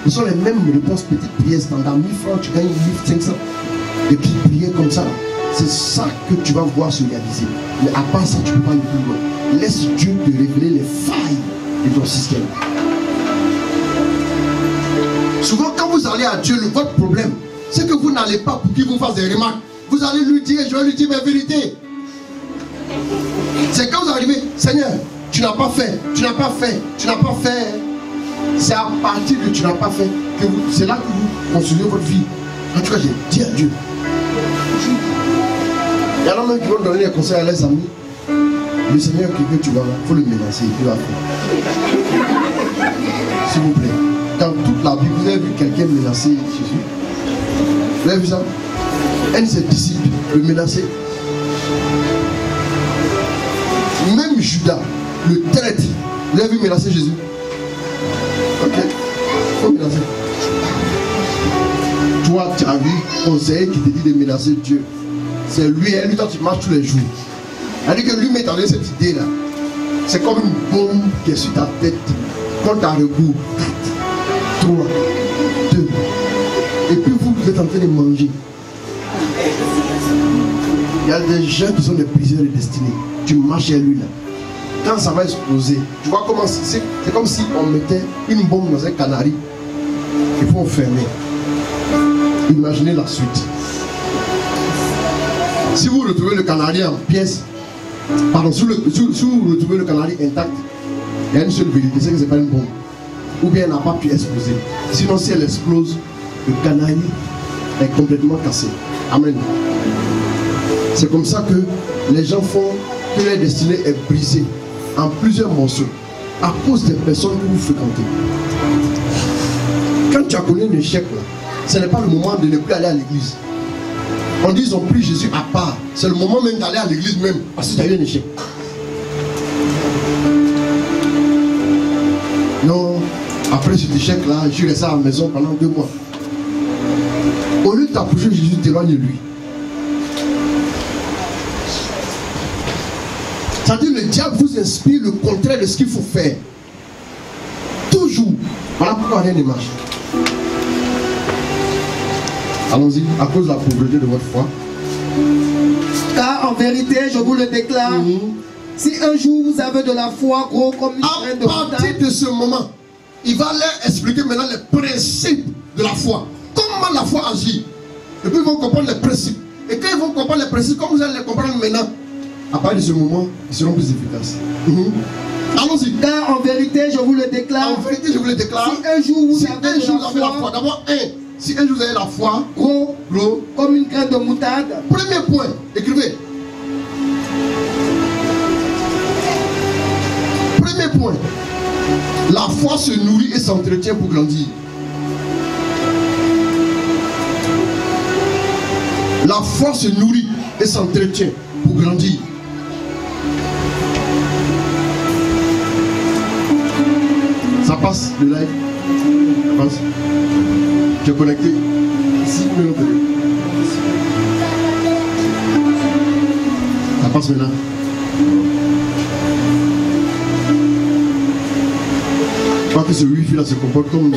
Ce sont les mêmes réponses, petites prières standard. 1000 francs, tu gagnes 1500. Des petites prières comme ça. C'est ça que tu vas voir se réaliser. Mais à part ça, tu ne peux pas aller plus loin. Laisse Dieu te révéler les failles de ton système. Souvent, quand vous allez à Dieu, votre problème, c'est que vous n'allez pas pour qu'il vous fasse des remarques. Vous allez lui dire, je vais lui dire mes vérités. C'est quand vous arrivez, Seigneur, tu n'as pas fait, tu n'as pas fait, tu n'as pas fait. C'est à partir de tu n'as pas fait que c'est là que vous construisez votre vie. En tout cas, j'ai dit à Dieu. Il y en a même qui vont donner des conseils à leurs amis. Le Seigneur qui veut, tu vas, il faut le menacer, il va faire. S'il vous plaît. Dans toute la Bible, vous avez vu quelqu'un menacer Jésus? Vous avez vu ça? Un de ses disciples le menacer. Même Judas le traite. Vous avez vu menacer Jésus? Ok, il faut menacer. Toi, tu as vu conseiller qui te dit de menacer Dieu. C'est lui, et lui, quand tu marches tous les jours. C'est-à-dire que lui met en cette idée-là. C'est comme une bombe qui est sur ta tête. Quand tu as rebours. 3, 2. Et puis vous vous êtes en train de manger. Il y a des gens qui sont des prisonniers de destinée. Tu marches chez lui là. Quand ça va exploser, tu vois comment c'est comme si on mettait une bombe dans un canari. Il faut fermer. Imaginez la suite. Si vous retrouvez le canari en pièces, pardon, si vous retrouvez le canari intact, il y a une seule vérité, c'est que ce n'est pas une bombe. Ou bien elle n'a pas pu exploser. Sinon, si elle explose, le canari est complètement cassé. Amen. C'est comme ça que les gens font que leur destinée est brisée en plusieurs morceaux à cause des personnes que vous fréquentez. Quand tu as connu un échec, là, ce n'est pas le moment de ne plus aller à l'église. On dit qu'ils ont pris Jésus à part. C'est le moment même d'aller à l'église même parce que tu as eu un échec. Non, après cet échec-là, je suis resté à la maison pendant 2 mois. Au lieu de t'approcher de Jésus, t'éloignes de lui. C'est-à-dire le diable vous inspire le contraire de ce qu'il faut faire. Toujours. Voilà pourquoi rien ne marche. Allons-y, à cause de la pauvreté de votre foi. Car en vérité, je vous le déclare, si un jour vous avez de la foi gros comme une graine de moutarde. À partir de ce moment, il va leur expliquer maintenant les principes de la foi. Comment la foi agit. Et puis ils vont comprendre les principes. Et quand ils vont comprendre les principes, comme vous allez les comprendre maintenant, à partir de ce moment, ils seront plus efficaces. Allons-y. Car en vérité, je vous le déclare. En vérité, je vous le déclare. Si un jour vous avez la foi, d'abord si un jour vous avez la foi, gros, comme une graine de moutarde. Premier point, écrivez. Premier point, la foi se nourrit et s'entretient pour grandir. La foi se nourrit et s'entretient pour grandir. Ça passe le live. Ça passe. Tu es connecté ici, ça passe maintenant. Je crois que ce wifi là se comporte comme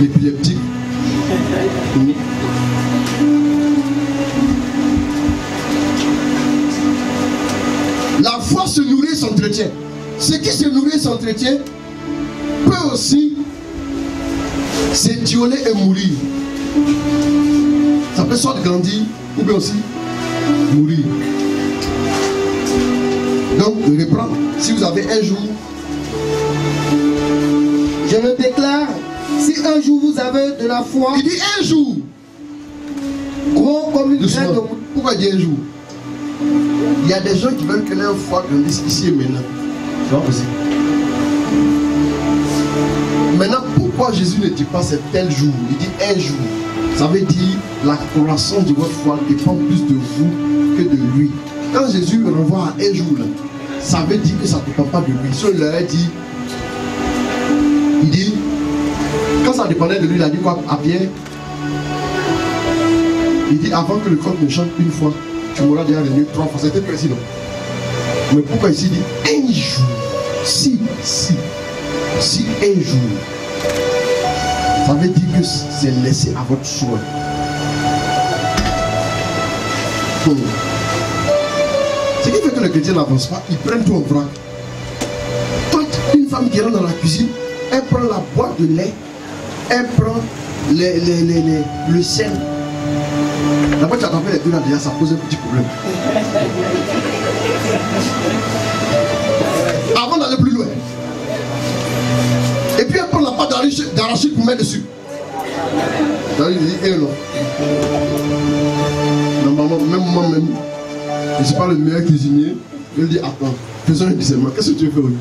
l'épileptique. La foi se nourrit et s'entretient. Ce qui se nourrit et s'entretient peut aussi s'étioler et mourir. Ça peut soit grandir ou bien aussi mourir. Donc, je reprends. Si vous avez un jour, je le déclare, si un jour vous avez de la foi, il dit un jour, gros comme une graine de moutarde. Pourquoi dire un jour? Il y a des gens qui veulent que leur foi grandisse ici et maintenant. C'est pas possible. Maintenant, pourquoi Jésus ne dit pas c'est tel jour? Il dit un jour. Ça veut dire la croissance de votre foi dépend plus de vous que de lui. Quand Jésus renvoie à un jour, là, ça veut dire que ça ne dépend pas de lui. Si on leur a dit, il dit, quand ça dépendait de lui, il a dit quoi à Pierre? Il dit avant que le coq ne chante une fois, tu m'auras déjà revenu 3 fois. C'était précis, non? Mais pourquoi ici il dit un jour? Si un jour, ça veut dire que c'est laissé à votre choix. Ce qui fait que les chrétiens n'avancent pas, ils prennent tout en vrac. Quand une femme qui rentre dans la cuisine, elle prend la boîte de lait, elle prend le sel. D'abord tu as tapé les deux là déjà, ça pose un petit problème. Avant d'aller plus loin. Et puis elle prend la pâte d'arachide pour mettre dessus. Il dit, non. Normalement, même moi-même, je ne suis pas le meilleur cuisinier. Je lui dis, attends, faisons un discernement. Qu'est-ce que tu veux faire aujourd'hui?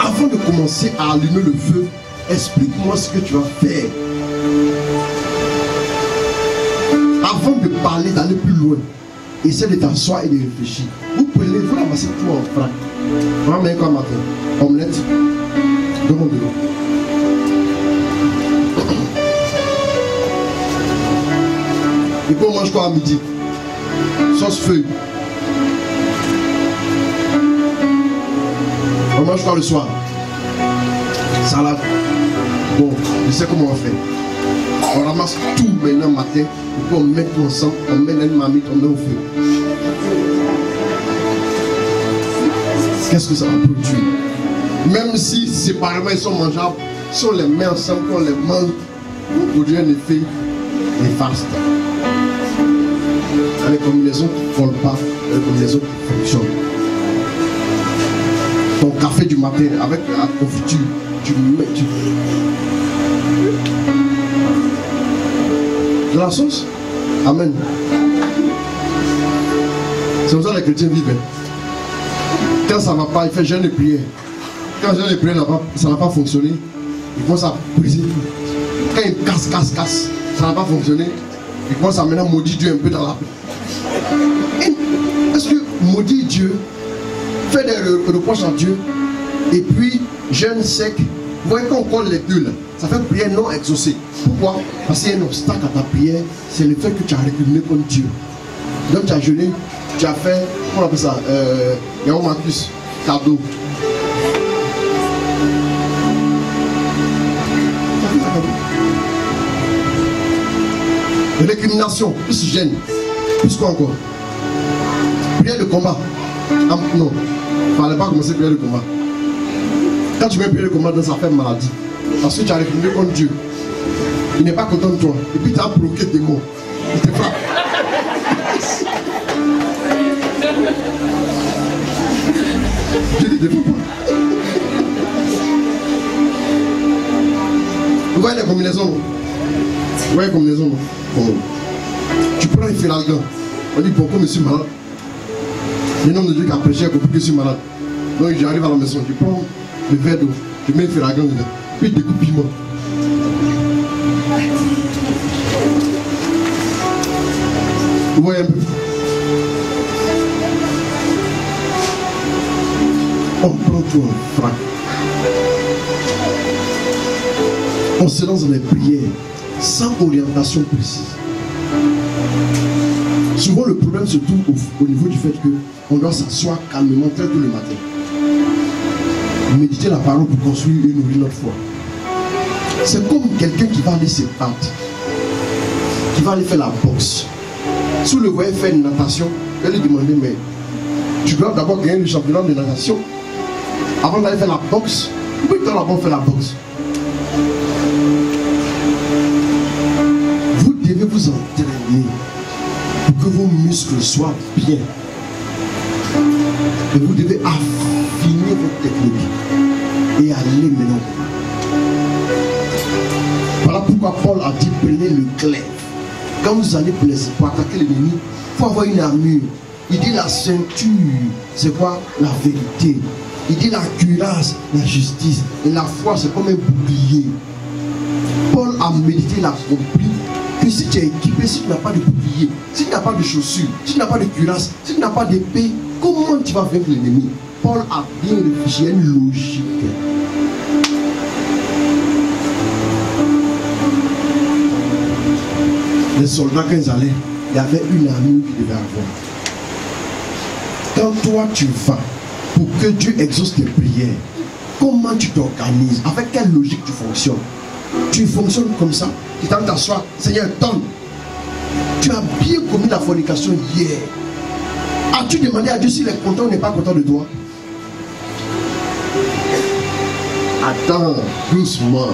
Avant de commencer à allumer le feu, explique-moi ce que tu vas faire. Avant de parler, d'aller plus loin, essaie de t'asseoir et de réfléchir. Vous prenez, vous ramassez tout en vrac. On va mettre quoi matin? Omelette, demande de l'eau. Et puis on mange quoi à midi? Sauce feuille. On mange quoi le soir? salade. Bon, je sais comment on fait. On ramasse tout maintenant matin, et puis on met tout ensemble, on met une marmite, on met au feu. Qu'est-ce que ça va produire? Même si séparément ils sont mangeables, si on les met ensemble, on les mange, on produit un effet néfaste. Il y a les combinaisons qui ne volent pas, il y a les combinaisons qui fonctionnent. Ton café du matin avec la confiture, tu mets de la sauce. Amen. C'est comme ça que les chrétiens vivent. Quand ça ne va pas, il fait jeûne et prière. Quand jeûne et prière, ça n'a pas fonctionné, il commence à briser tout. Quand il casse, ça n'a pas fonctionné, il commence à maintenant maudire Dieu un peu dans la paix. Est-ce que maudire Dieu, faire des reproches à Dieu, et puis jeûne sec, vous voyez qu'on colle les deux là, ça fait prière non exaucée. Pourquoi? Parce qu'il y a un obstacle à ta prière, c'est le fait que tu as réclamé contre Dieu. Donc tu as jeûné, tu as fait, comment on appelle ça, Yaomacus, cadeau. Récrimination, plus gêne, plus quoi encore? Prière de combat. Non, il ne fallait pas commencer prière de combat. Quand tu mets prière de combat, ça fait maladie. Parce que tu as récrimé contre Dieu. Il n'est pas content de toi. Et puis tu as bloqué des mots. Il te frappe. Je dis, ne faut pas. Vous voyez les combinaisons? Vous voyez les combinaisons? Bon. Tu prends un félalgan. On dit, pourquoi je suis malade? Le nom de Dieu qui a prêché a compris que je suis malade. Donc j'arrive à la maison, je prends le verre d'eau, je mets un félalgan dedans, puis je découpe piment. Vous voyez un peu? On prend tout en frappe. On se lance dans les prières sans orientation précise. Souvent le problème se trouve au niveau du fait qu'on doit s'asseoir calmement très tôt le matin. Méditer la parole pour construire et nourrir notre foi. C'est comme quelqu'un qui va aller se battre, qui va aller faire la boxe. Si vous le voyez faire une natation, vous allez lui demander, mais tu dois d'abord gagner le championnat de natation avant d'aller faire la boxe. Pourquoi tu dois d'abord faire la boxe? Vous devez vous entraîner pour que vos muscles soient bien. Et vous devez affiner votre technique et aller maintenant. Voilà pourquoi Paul a dit prenez le glaive. Quand vous allez pour attaquer l'ennemi, il faut avoir une armure. Il dit la ceinture, c'est quoi? La vérité. Il dit la cuirasse, la justice. Et la foi, c'est comme un bouclier. Paul a médité, il a compris que si tu es équipé, si tu n'as pas de bouclier, si tu n'as pas de chaussures, si tu n'as pas de cuirasse, si tu n'as pas d'épée, comment tu vas vaincre l'ennemi? Paul a bien réfléchi à une logique. Les soldats, quand ils allaient, il y avait une armure qu'ils devaient avoir. Quand toi tu vas pour que Dieu exauce tes prières, comment tu t'organises? Avec quelle logique tu fonctionnes? Tu fonctionnes comme ça, tu t'en t'assois, Seigneur, donne. Tu as bien commis la fornication hier. As-tu demandé à Dieu s'il est content ou n'est pas content de toi? Attends, doucement.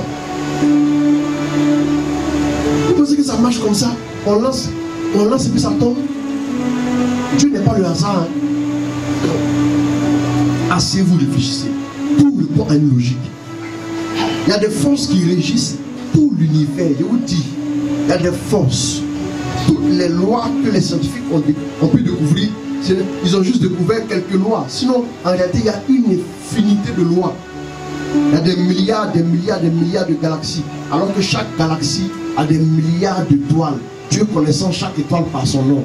Vous pensez que ça marche comme ça? On lance et puis ça tombe. Dieu n'est pas le hasard. Hein? Asseyez-vous, réfléchissez. Tout le temps a une logique. Il y a des forces qui régissent tout l'univers. Je vous dis, il y a des forces. Toutes les lois que les scientifiques ont pu découvrir, ils ont juste découvert quelques lois. Sinon, en réalité, il y a une infinité de lois. Il y a des milliards de galaxies. Alors que chaque galaxie a des milliards d'étoiles. Dieu connaissant chaque étoile par son nom.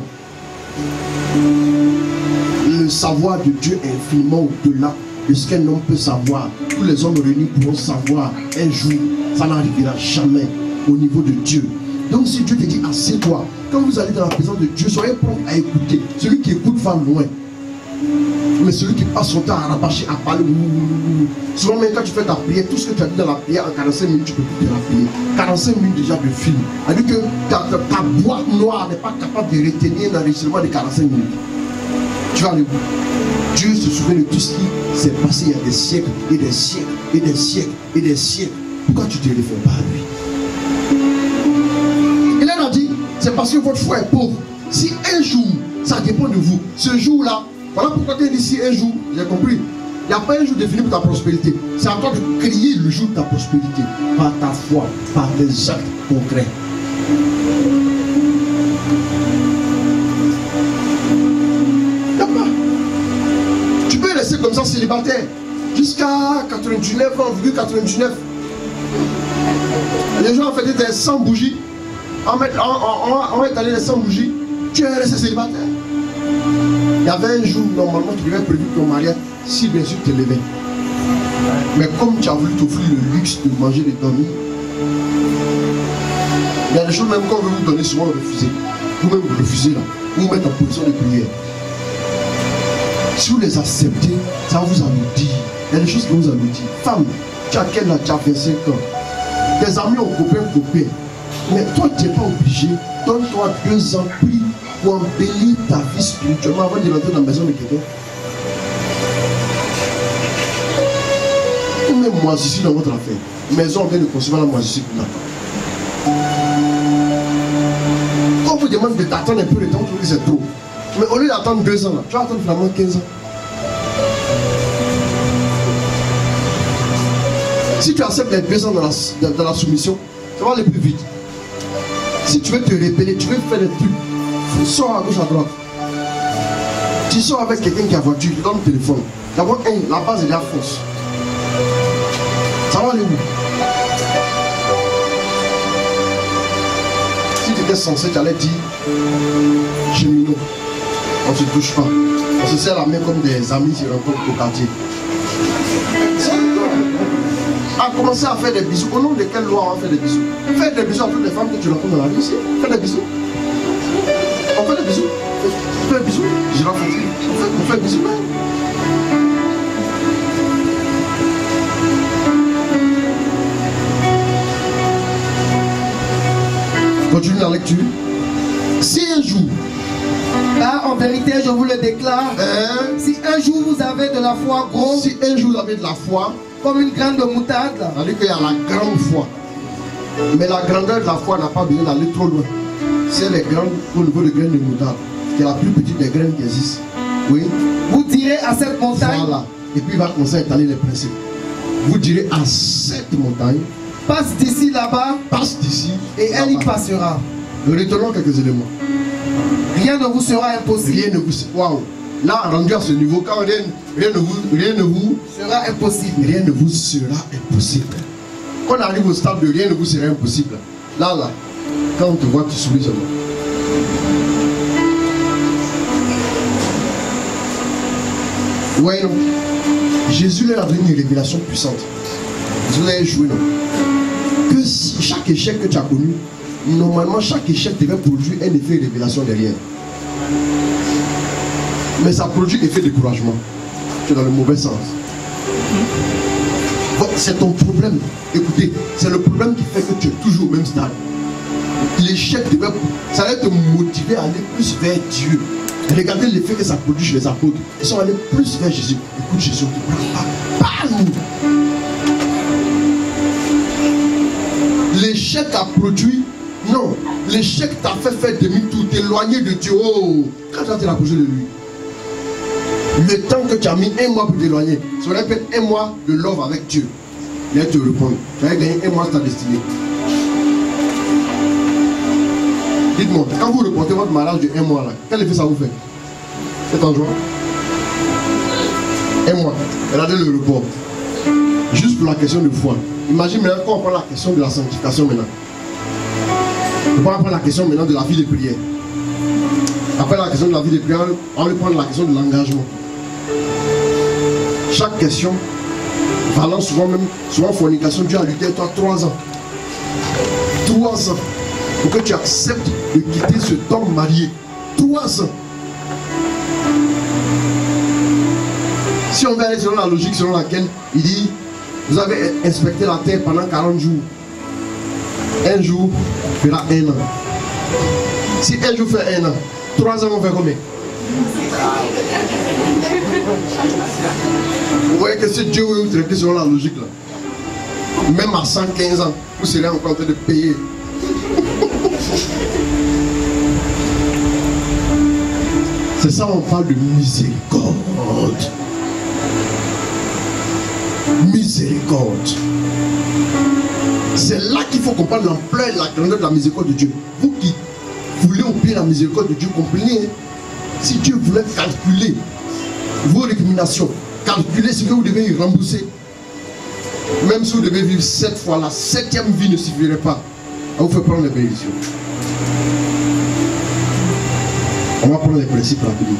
Le savoir de Dieu est infiniment au-delà de ce qu'un homme peut savoir. Tous les hommes réunis pourront savoir un jour. Ça n'arrivera jamais au niveau de Dieu. Donc si Dieu te dit assieds-toi, quand vous allez dans la présence de Dieu, soyez prompt à écouter. Celui qui écoute va loin. Mais celui qui passe son temps à rabâcher, à parler, souvent même quand tu fais ta prière, tout ce que tu as dit dans la prière en 45 minutes, tu peux plus te la prier. 45 minutes déjà de film. C'est-à-dire que ta boîte noire n'est pas capable de retenir l'enregistrement de 45 minutes. Tu vas aller où? Dieu se souvient de tout ce qui s'est passé il y a des siècles et des siècles et des siècles et des siècles. Pourquoi tu ne te réfères pas à lui? Il a dit, c'est parce que votre foi est pauvre. Si un jour, ça dépend de vous, ce jour-là, voilà pourquoi tu es ici un jour, j'ai compris. Il n'y a pas un jour défini pour ta prospérité. C'est à toi de créer le jour de ta prospérité. Par ta foi, par des actes concrets. Il n'y a pas. Tu peux rester comme ça célibataire jusqu'à 99 ans, 99. Les gens ont fait des 100 bougies. On va étaler les 100 bougies. Tu es resté célibataire. Il y avait un jour, normalement, tu devais prévu ton mariage, si bien sûr tu te levais. Mais comme tu as voulu t'offrir le luxe de manger, de dormir, il y a des choses même qu'on veut vous donner, souvent refuser. Vous-même vous refusez là. Vous vous mettez en position de prière. Si vous les acceptez, ça va vous alourdir. Il y a des choses qui vous alourdissent. Femme, tu as quel âge? Tu as 25 ans. Tes amis ont copain. Mais toi, tu n'es pas obligé. Donne-toi 2 ans, prie pour embellir ta vie spirituellement avant de rentrer dans la maison de quelqu'un. Ou même moisissure dans votre affaire. Maison, on vient de concevoir la moisissure pour l'attendre. Quand on vous demande de t'attendre un peu de temps, vous dites c'est trop. Mais au lieu d'attendre 2 ans, là, tu vas attendre finalement 15 ans. Si tu acceptes les 2 ans dans la soumission, ça va aller plus vite. Si tu veux te révéler, tu veux faire des trucs, sors à gauche, à droite. Tu sors avec quelqu'un qui a voiture, tu donnes le téléphone. D'abord, la base est la force. Ça va aller où? Si tu étais censé, tu allais dire cheminot, on ne se touche pas. On se serre la main comme des amis qui se rencontrent au quartier. A commencé à faire des bisous. Au nom de quelle loi on va faire des bisous? Faire des bisous à toutes les femmes que tu rencontres dans la vie ici. Fais des bisous. On fait des bisous. On fait des bisous. Je rencontre. On fait des bisous. Continue la lecture. Si un jour, là en vérité je vous le déclare, si un jour vous avez de la foi grosse, si un jour vous avez de la foi, comme une graine de moutarde, c'est-à-dire qu'il y a la grande foi. Mais la grandeur de la foi n'a pas besoin d'aller trop loin. C'est les grandes au niveau de graines de moutarde, qui est la plus petite des graines qui existent. Oui. Vous direz à cette montagne. Voilà. Et puis il va commencer à étaler les principes. Vous direz à cette montagne. Passe d'ici là-bas. Passe d'ici. Et elle y passera. Retenons quelques éléments. Rien ne vous sera impossible. Rien ne vous sera. Waouh. Là, rendu à ce niveau, quand rien ne vous sera impossible. Rien ne vous sera impossible. Quand on arrive au stade de rien ne vous sera impossible, là, quand on te voit, tu souris seulement. Ouais, non. Jésus leur a donné une révélation puissante. Jésus leur a joué, non. Que si chaque échec que tu as connu, normalement, chaque échec devait produire un effet de révélation derrière. Mais ça produit effet de découragement. Tu es dans le mauvais sens. Bon, c'est ton problème. Écoutez, c'est le problème qui fait que tu es toujours au même stade. L'échec, ça va te motiver à aller plus vers Dieu. Regardez l'effet que ça produit chez les apôtres. Ils sont allés plus vers Jésus. Écoute Jésus, parle-nous. L'échec a produit. Non, l'échec t'a fait faire demi-tour, t'éloigner de Dieu. Oh, quand tu as été rapproché de lui. Le temps que tu as mis 1 mois pour t'éloigner, ça aurait pu être 1 mois de love avec Dieu. Il va te répondre. Tu vas gagner 1 mois de ta destinée. Dites-moi, quand vous reportez votre mariage de 1 mois là, quel effet ça vous fait? C'est en joie. 1 mois. Regardez le report. Juste pour la question de foi. Imagine maintenant quand on prend la question de la sanctification maintenant. On va prendre la question maintenant de la vie de prière. Après la question de la vie de prière, on va prendre la question de l'engagement. Chaque question, valant souvent même, souvent fornication, Dieu a lutté avec toi 3 ans. 3 ans. Pour que tu acceptes de quitter cet homme marié. 3 ans. Si on veut aller selon la logique selon laquelle il dit, vous avez inspecté la terre pendant 40 jours. Un jour fera 1 an. Si un jour fait 1 an, 3 ans vont faire combien? Vous voyez que si Dieu veut vous traiter selon la logique là, même à 115 ans, vous serez encore en train de payer. C'est ça, on parle de miséricorde. Miséricorde. C'est là qu'il faut comprendre l'ampleur et la grandeur de la miséricorde de Dieu. Vous qui voulez oublier la miséricorde de Dieu, comprenez. Si Dieu voulait calculer vos récriminations, calculer ce que vous devez y rembourser, même si vous devez vivre 7 fois, la 7e vie ne suffirait pas à vous faire prendre les bénédictions. On va prendre les principes rapidement.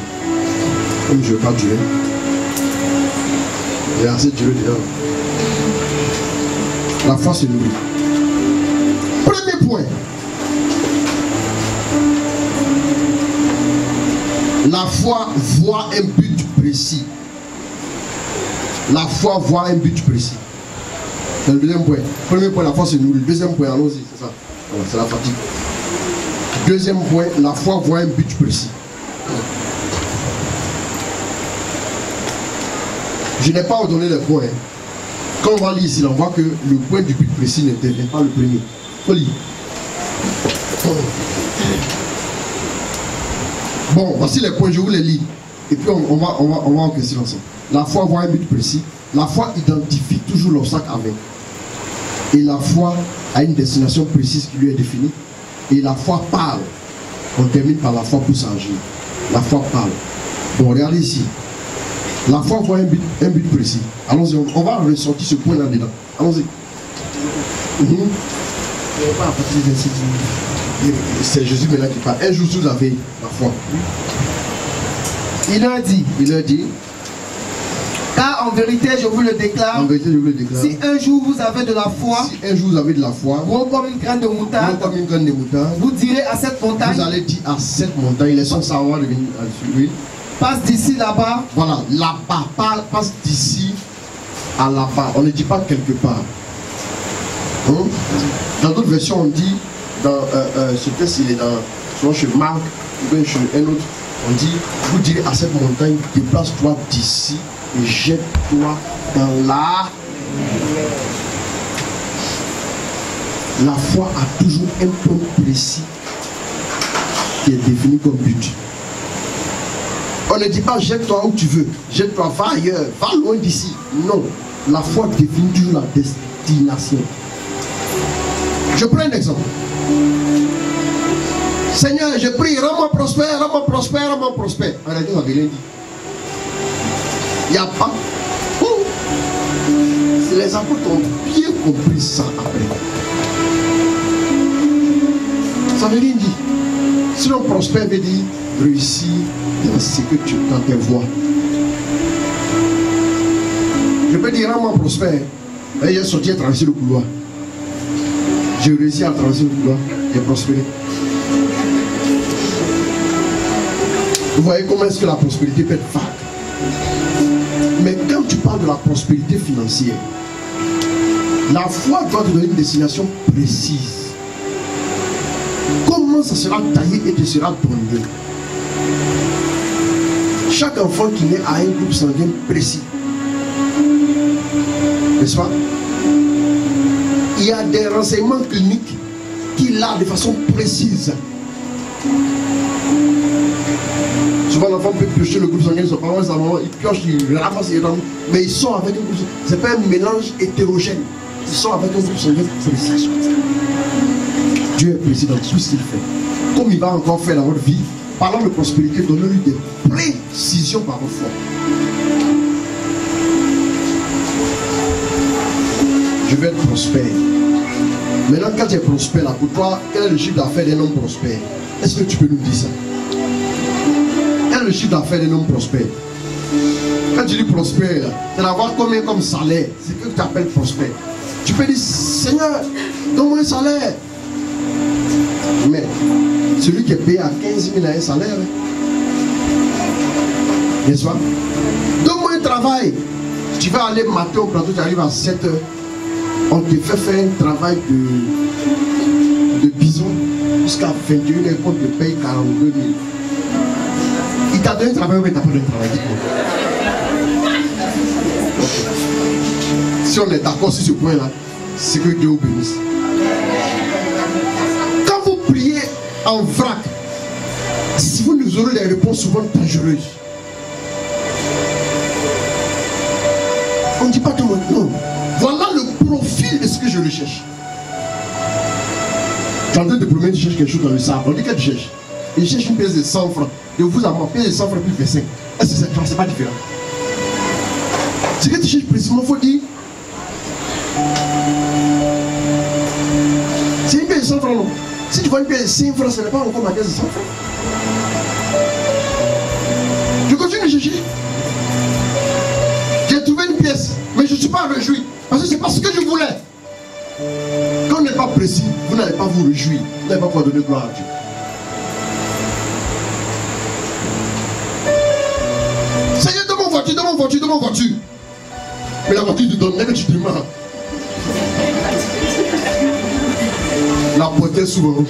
Comme je ne veux pas durer. J'ai assez duré déjà. La foi se nourrit. Premier point. La foi voit un but précis. La foi voit un but précis. C'est le deuxième point. Premier point, la foi se nourrit. Deuxième point, allons-y, c'est ça. Voilà, c'est la fatigue. Deuxième point, la foi voit un but précis. Je n'ai pas ordonné les points. Quand on va lire ici, on voit que le point du but précis n'intervient pas le premier. Il faut lire. Bon, voici les points, je vous les lis. Et puis on va en question ensemble. La foi voit un but précis. La foi identifie toujours l'obstacle avec. Et la foi a une destination précise qui lui est définie. Et la foi parle. On termine par la foi pour s'agir. La foi parle. Bon, regardez ici. La foi voit un but précis. Allons-y, on va ressortir ce point là-dedans. Allons-y. C'est Jésus maintenant qui parle. Un jour, vous avez la foi. Il leur dit, car en vérité, je vous le déclare, si un jour vous avez de la foi, gros comme une graine de moutarde, vous direz à cette montagne, vous allez dire à cette montagne, les sons savoir de venir à passe d'ici là-bas. Voilà, là-bas, passe d'ici à là-bas. On ne dit pas quelque part. Hein? Dans d'autres versions, on dit, dans ce texte, il est dans, souvent chez Marc, ou bien chez un autre, on dit, vous direz à cette montagne, déplace-toi d'ici et jette-toi dans la... La foi a toujours un point précis qui est défini comme but. On ne dit pas jette-toi où tu veux, jette-toi, va ailleurs, va loin d'ici. Non, la foi définit toujours la destination. Je prends un exemple. Seigneur, je prie, rends-moi prospère, rends-moi prospère, rends-moi prospère. Arrêtez, on avait rien dit. Il n'y a pas. Les apôtres ont bien compris ça après. Ça veut rien dire. Sinon, prospère veut dire réussir dans ce que tu dans tes voies. Je peux dire rends-moi prospère. Et j'ai sorti à traverser le couloir. J'ai réussi à traverser le couloir. J'ai prospéré. Vous voyez comment est-ce que la prospérité peut être vague. Mais quand tu parles de la prospérité financière, la foi doit te donner une destination précise. Comment ça sera taillé et te sera donné? Chaque enfant qui naît a un groupe sanguin précis. N'est-ce pas? Il y a des renseignements cliniques qu'il a de façon précise. Souvent l'enfant peut piocher le groupe sanguin de son parent, sa maman, il pioche, il ramasse, mais ils sont avec un groupe sanguin. Ce n'est pas un mélange hétérogène. Ils sont avec un groupe sanguin précis. Dieu est précis dans tout ce qu'il fait. Comme il va encore faire dans votre vie, parlant de prospérité, donnez-lui des précisions par votre foi. Je vais être prospère. Maintenant, quand tu es prospère, là, pour toi, quel est le chiffre d'affaires d'un homme prospère? Est-ce que tu peux nous dire ça? Quel est le chiffre d'affaires d'un homme prospère? Quand tu dis prospère, c'est d'avoir combien comme salaire? C'est ce que tu appelles prospère. Tu peux dire, Seigneur, donne-moi un salaire. Mais celui qui est payé à 15 000 à un salaire, N'est-ce pas? Donne-moi un travail. Tu vas aller matin au plateau, tu arrives à 7 h. On te fait faire un travail de bison jusqu'à 21 h. On te paye 42 000. Il t'a donné un travail ou il t'a pas donné un travail? Si on est d'accord sur ce point-là, c'est que Dieu vous bénisse. Quand vous priez en vrac, si vous nous aurez des réponses souvent dangereuses. On ne dit pas tout le monde, non. Voilà le profil de ce que je recherche. Tu es en train de promener, tu cherches quelque chose dans le sable. On dit que tu cherches. Il cherche une pièce de 100 francs. Et vous avez une pièce de 100 francs plus 25. Est-ce que c'est pas différent? Ce que tu cherches précisément, il faut dire. C'est une pièce de 100 francs, non? Si tu vois une pièce de 5 francs, ce n'est pas encore ma pièce de 100 francs. Je continue de chercher. J'ai trouvé une pièce, mais je ne suis pas réjoui. Parce que ce n'est pas ce que je voulais. Quand on n'est pas précis, vous n'allez pas vous réjouir. Vous n'allez pas pouvoir donner gloire à Dieu. Seigneur, donne mon voiture. Mais la voiture te donne, mais que tu te demandes. La portée souvent.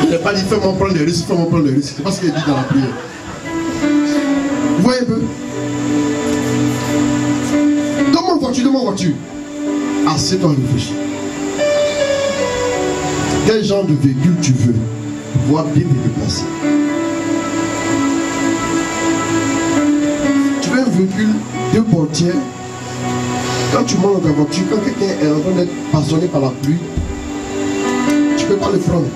Il n'est pas dit fais-moi prendre des risques, C'est pas ce qu'il dit dans la prière. Vous voyez un peu? Donne mon voiture. Assieds-toi, réfléchis. Quel genre de véhicule tu veux pour pouvoir bien te déplacer? Tu veux un véhicule 2 portières. Quand tu montes dans ta voiture, quand quelqu'un est en train d'être passionné par la pluie, tu ne peux pas le prendre.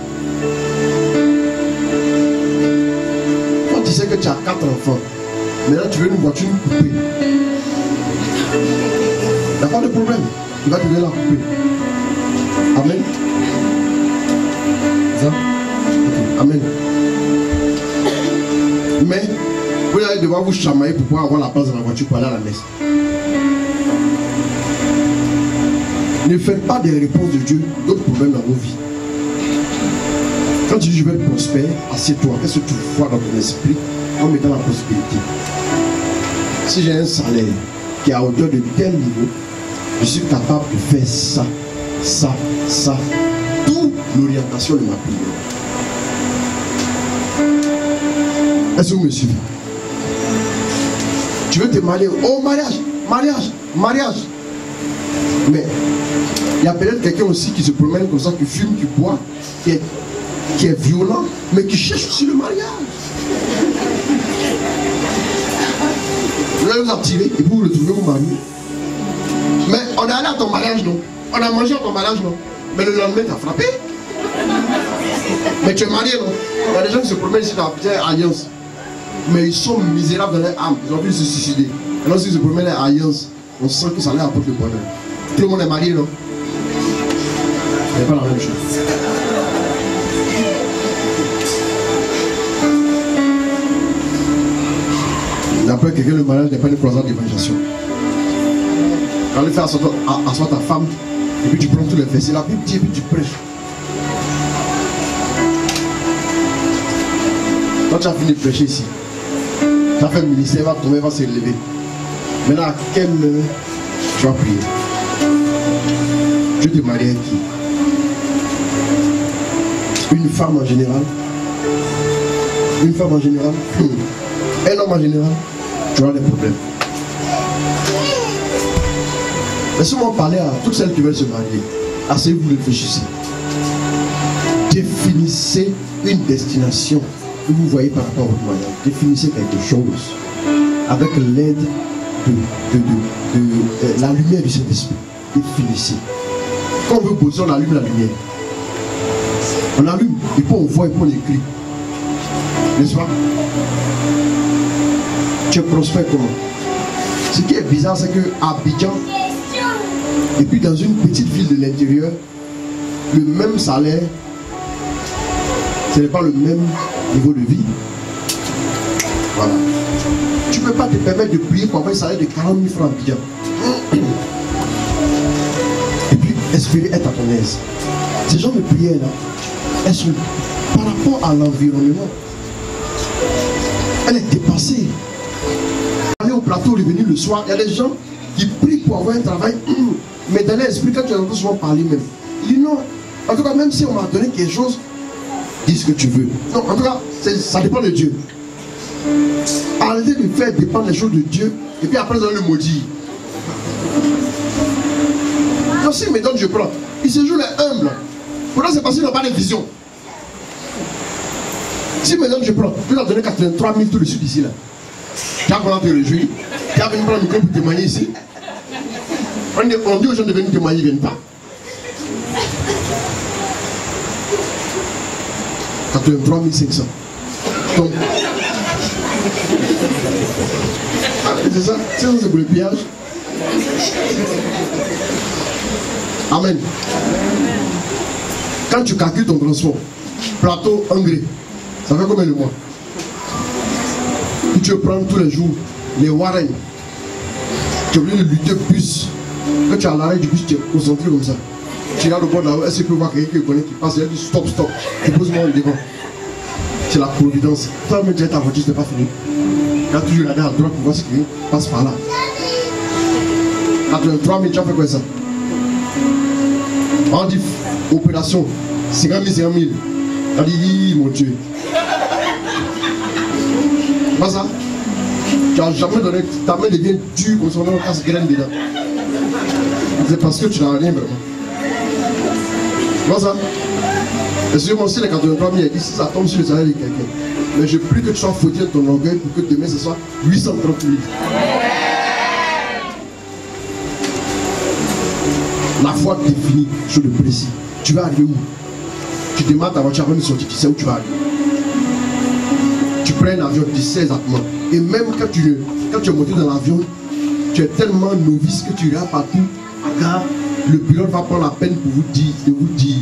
Quand tu sais que tu as 4 enfants, maintenant tu veux une voiture coupée. Il n'y a pas de problème. Tu vas te donner la couper. Amen. Ça? Okay. Amen. Mais vous allez devoir vous chamailler pour pouvoir avoir la place dans la voiture pour aller à la messe. Ne faites pas des réponses de Dieu d'autres problèmes dans vos vies. Quand tu dis je vais prospérer, assieds-toi. Qu'est-ce que tu vois dans ton esprit comme étant la prospérité? Si j'ai un salaire qui est à hauteur de tel niveau, je suis capable de faire ça, ça, ça. Toute l'orientation de ma prière. Est-ce que vous me suivez? Tu veux te marier? Oh, mariage. Mais il y a peut-être quelqu'un aussi qui se promène comme ça, qui fume, qui boit, qui est violent, mais qui cherche aussi le mariage. Vous allez vous attirer et vous le trouvez, vous mariez. Mais on est allé à ton mariage, non? On a mangé à ton mariage, non? Mais le lendemain, tu as frappé. Mais tu es marié, non? Il y a des gens qui se promènent ici dans la petite alliance. Mais ils sont misérables dans leur âme. Ils ont pu se suicider. Et lorsqu'ils se promènent dans l'alliance, on sent que ça leur apporte le bonheur. Tout le monde est marié, non? Ce n'est pas la même chose. D'après quelqu'un, le mariage n'est pas une croisade d'évangélisation. Quand tu fais asseoir ta femme, et puis tu prends tous les versets, la Bible dit, et puis tu prêches. Quand tu as fini de prêcher ici, tu as fait le ministère, va tomber, va s'élever. Maintenant, à quelle heure tu vas prier? Tu te maries avec qui? Une femme en général? Une femme en général? Un homme en général? Tu auras des problèmes. Laissez-moi parler à toutes celles qui veulent se marier. Asseyez-vous, réfléchissez. Définissez une destination que vous voyez par rapport à votre mariage. Définissez quelque chose avec l'aide de la lumière du Saint-Esprit. Définissez. Quand on veut bosser, on allume la lumière. On allume, et puis on voit, et puis on écrit. N'est-ce pas? Tu es prospère comment? Ce qui est bizarre, c'est que à Abidjan, et puis dans une petite ville de l'intérieur, le même salaire, ce n'est pas le même niveau de vie. Voilà. Tu ne peux pas te permettre de prier pour avoir un salaire de 40 000 francs à Abidjan. Et puis espérer être à ton aise. Ces gens de prière là, elles sont par rapport à l'environnement. Elle est dépassée. Aller au plateau, revenir le soir. Il y a des gens qui prient pour avoir un travail. Mais dans l'esprit, quand tu entends souvent parler même, il dit non. En tout cas, même si on m'a donné quelque chose, dis ce que tu veux. Non, en tout cas, ça dépend de Dieu. Arrêtez de faire dépendre les choses de Dieu et puis après, vous allez le maudire. Non, s'il me donne, je prends. Il se joue les humbles. Pourtant, c'est parce qu'il n'a pas de vision. S'il me donne, je prends. Tu as donné 83 000 tout de suite ici. Là. Tu as vraiment te réjouir. Tu as venu prendre le micro pour témoigner ici. On dit aux gens de venir témoigner, ils ne viennent pas. 83 500. Donc, c'est ça, c'est pour le pillage. Amen. Quand tu calcules ton transport, plateau, engrais, ça fait combien de mois? Tu veux prendre tous les jours les Warren. Tu es obligé de lutter bus. Quand tu es à l'arrêt du bus, tu es concentré comme ça. Tu regardes au bord de la route, est-ce que tu peux voir quelqu'un qui connaît qui passe? Il dit stop, stop. Tu poses moi devant. C'est la providence. Toi, même déjà ta voiture, ce n'est pas fini. Tu as toujours regardé à droite pour voir ce qui passe par là. 83 000, tu as fait quoi ça? On dit opération 50 000, 50 000. On dit mon Dieu. Pas ça? Tu n'as jamais donné, ta main devient dure comme si on casse graine dedans. C'est parce que tu n'as rien vraiment. Pas ça? Excusez-moi aussi les 83 000, ici ça tombe sur le salaire de quelqu'un. Mais je prie que tu sois fautif de ton orgueil pour que demain ce soit 830 000. La foi définie, chose de précis. Tu vas aller où? Tu démarres ta voiture avant de sortir, tu sais où tu vas aller. Tu prends un avion, tu sais exactement. Et même quand tu es monté dans l'avion, tu es tellement novice que tu regardes partout. Car le pilote va prendre la peine pour vous dire, de vous dire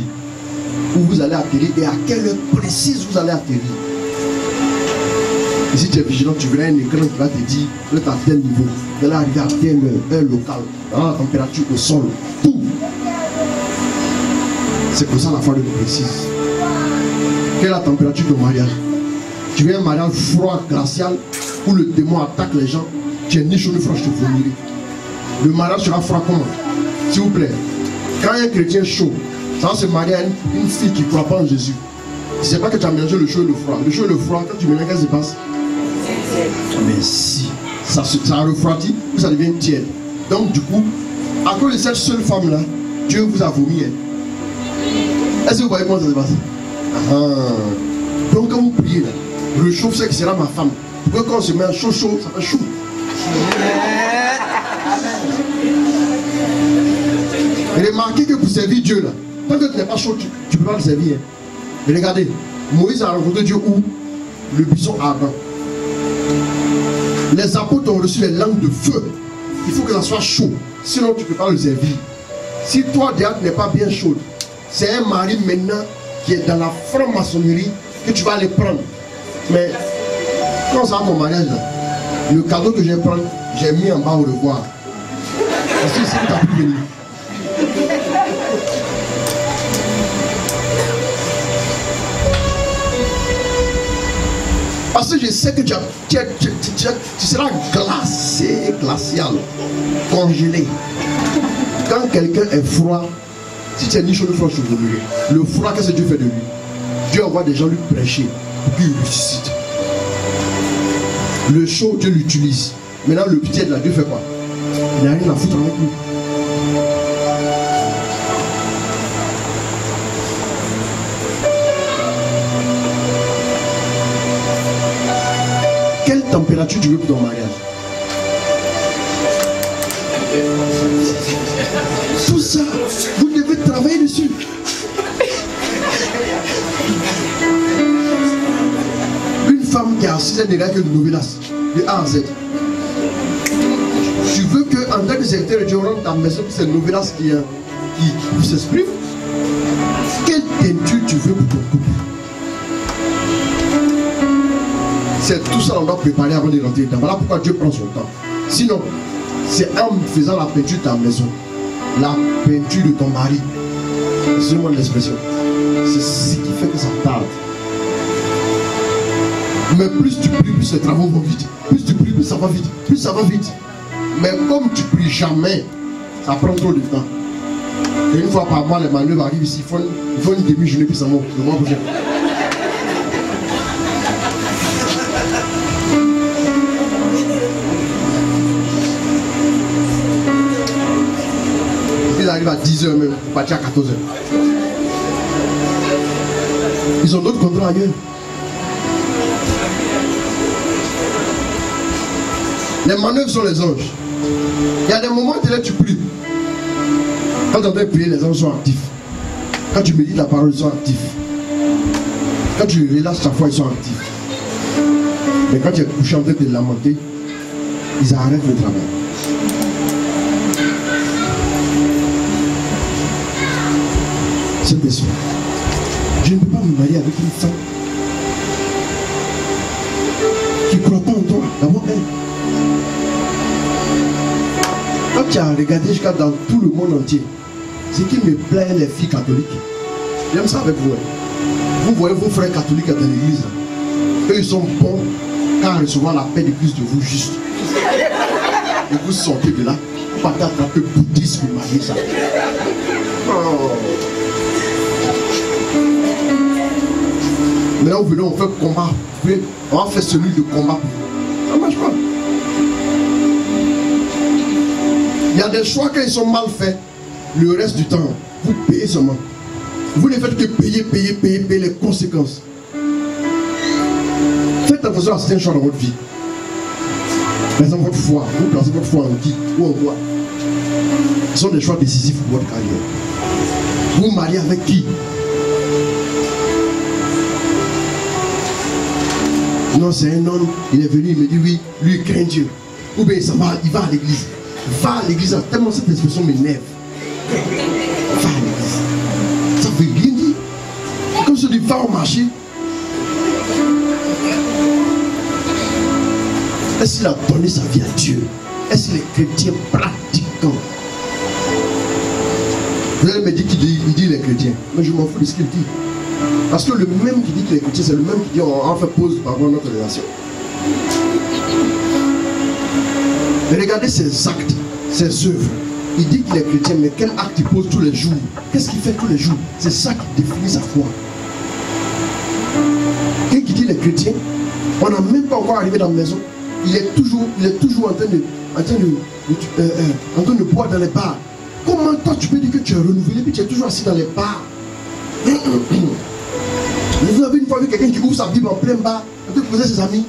où vous allez atterrir et à quelle heure précise vous allez atterrir. Et si tu es vigilant, tu verras un écran qui va te dire vous êtes à tel niveau, vous allez arriver à telle heure locale, dans la température au sol, tout. C'est pour ça la foi de précise. Quelle est la température de mariage? Tu veux un mariage froid, glacial, où le démon attaque les gens, tu es ni chaud ni froid, je te vomirai. Le mariage sera froid comment? S'il vous plaît, quand un chrétien chaud, ça va se marier à une fille qui ne croit pas en Jésus. Ce n'est pas que tu as mélangé le chaud et le froid. Le chaud et le froid, quand tu mélanges, qu'est-ce qui se passe? Mais si, ça refroidit, ça devient tiède. Donc du coup, à cause de cette seule femme-là, Dieu vous a vomi. Est-ce que vous voyez comment ça se passe? Donc quand vous priez, là, le chaud c'est que sera ma femme. Pourquoi quand on se met un chaud, ça fait chaud. Et remarquez que pour servir Dieu là, tant que tu n'es pas chaud, tu ne peux pas le servir. Mais regardez, Moïse a rencontré Dieu où? Le buisson ardent. Les apôtres ont reçu les langues de feu. Il faut que ça soit chaud. Sinon tu ne peux pas le servir. Si toi déjà tu n'es pas bien chaud, c'est un mari maintenant qui est dans la franc-maçonnerie que tu vas aller prendre. Mais quand ça va mon mariage là, le cadeau que je vais prendre, j'ai mis en bas au revoir. Parce que c'est que tu as pu venir. Parce que je sais que tu seras glacé, glacial, congelé. Quand quelqu'un est froid, si tu es ni chaud ni froid, je te voudrais. Le froid, qu'est-ce que Dieu fait de lui? Dieu envoie des gens lui prêcher pour qu'il ressuscite. Le chaud, Dieu l'utilise. Maintenant, le tiède là, Dieu fait quoi? Il n'a rien à foutre avec lui. Quelle température tu veux pour ton mariage? Tout ça, vous devez travailler dessus. Une femme qui a 6 ans de que de novelas, de A à Z. Tu veux qu'en tant que secrétaire de Dieu, on rentre dans ta maison, c'est novelas qui s'exprime. Quelle teinture tu veux pour ton couple? C'est tout ça qu'on doit préparer avant de rentrer dedans. Voilà pourquoi Dieu prend son temps. Sinon, c'est en faisant la peinture de ta maison, la peinture de ton mari. Excusez-moi l'expression. C'est ce qui fait que ça tarde. Mais plus tu pries, plus les travaux vont vite. Plus tu pries, plus ça va vite. Plus ça va vite. Mais comme tu pries jamais, ça prend trop de temps. Et une fois par mois, les manœuvres arrivent ici. Il faut une demi-journée, puis ça monte le mois prochain. Ils arrivent à 10h même, pour partir à 14h. Ils ont d'autres contrats ailleurs. Les manœuvres sont les anges. Il y a des moments où tu pries. Quand tu es en train de prier, les anges sont actifs. Quand tu médites la parole, ils sont actifs. Quand tu relâches chaque fois, ils sont actifs. Mais quand tu es couché en train de te lamenter, ils arrêtent le travail. C'est des soins. Je ne peux pas me marier avec une femme qui ne croit pas en toi. D'abord, elle. Quand tu as regardé jusqu'à dans tout le monde entier, ce qui me plaît, les filles catholiques. J'aime ça avec vous. Vous voyez vos frères catholiques dans l'église. Eux, ils sont bons quand recevoir la paix de Christ de vous juste. Et vous sortez de là, vous partez attraper bouddhisme, marier ça. Oh. Maintenant, vous venez, on fait combat. On va faire celui de combat. Ça ne marche pas. Il y a des choix quand ils sont mal faits. Le reste du temps, vous payez seulement. Vous ne faites que payer les conséquences. Faites attention à certains choix dans votre vie. Par exemple, votre foi. Vous placez votre foi en qui ou en quoi? Ce sont des choix décisifs pour votre carrière. Vous mariez avec qui? Non, c'est un homme, il est venu, il me dit oui, lui il craint Dieu. Ou bien il va à l'église. Va à l'église, tellement cette expression m'énerve. Va à l'église. Ça veut rien dire. Comme si tu vas au marché. Est-ce qu'il a donné sa vie à Dieu? Est-ce qu'il est chrétien pratiquant? Vous allez me dire qu'il dit qu'il est chrétien. Mais je m'en fous de ce qu'il dit. Parce que le même qui dit qu'il est chrétien, c'est le même qui dit on fait pause par rapport à notre relation. Mais regardez ses actes, ses œuvres. Il dit qu'il est chrétien, mais quel acte il pose tous les jours? Qu'est-ce qu'il fait tous les jours? C'est ça qui définit sa foi. Quelqu'un qui dit qu'il est chrétien, on n'a même pas encore arrivé dans la maison. Il est toujours en train de boire dans les bars. Comment toi tu peux dire que tu es renouvelé puis tu es toujours assis dans les bars? Vous avez une fois vu quelqu'un qui ouvre sa Bible en plein bar, en train de poser ses amis.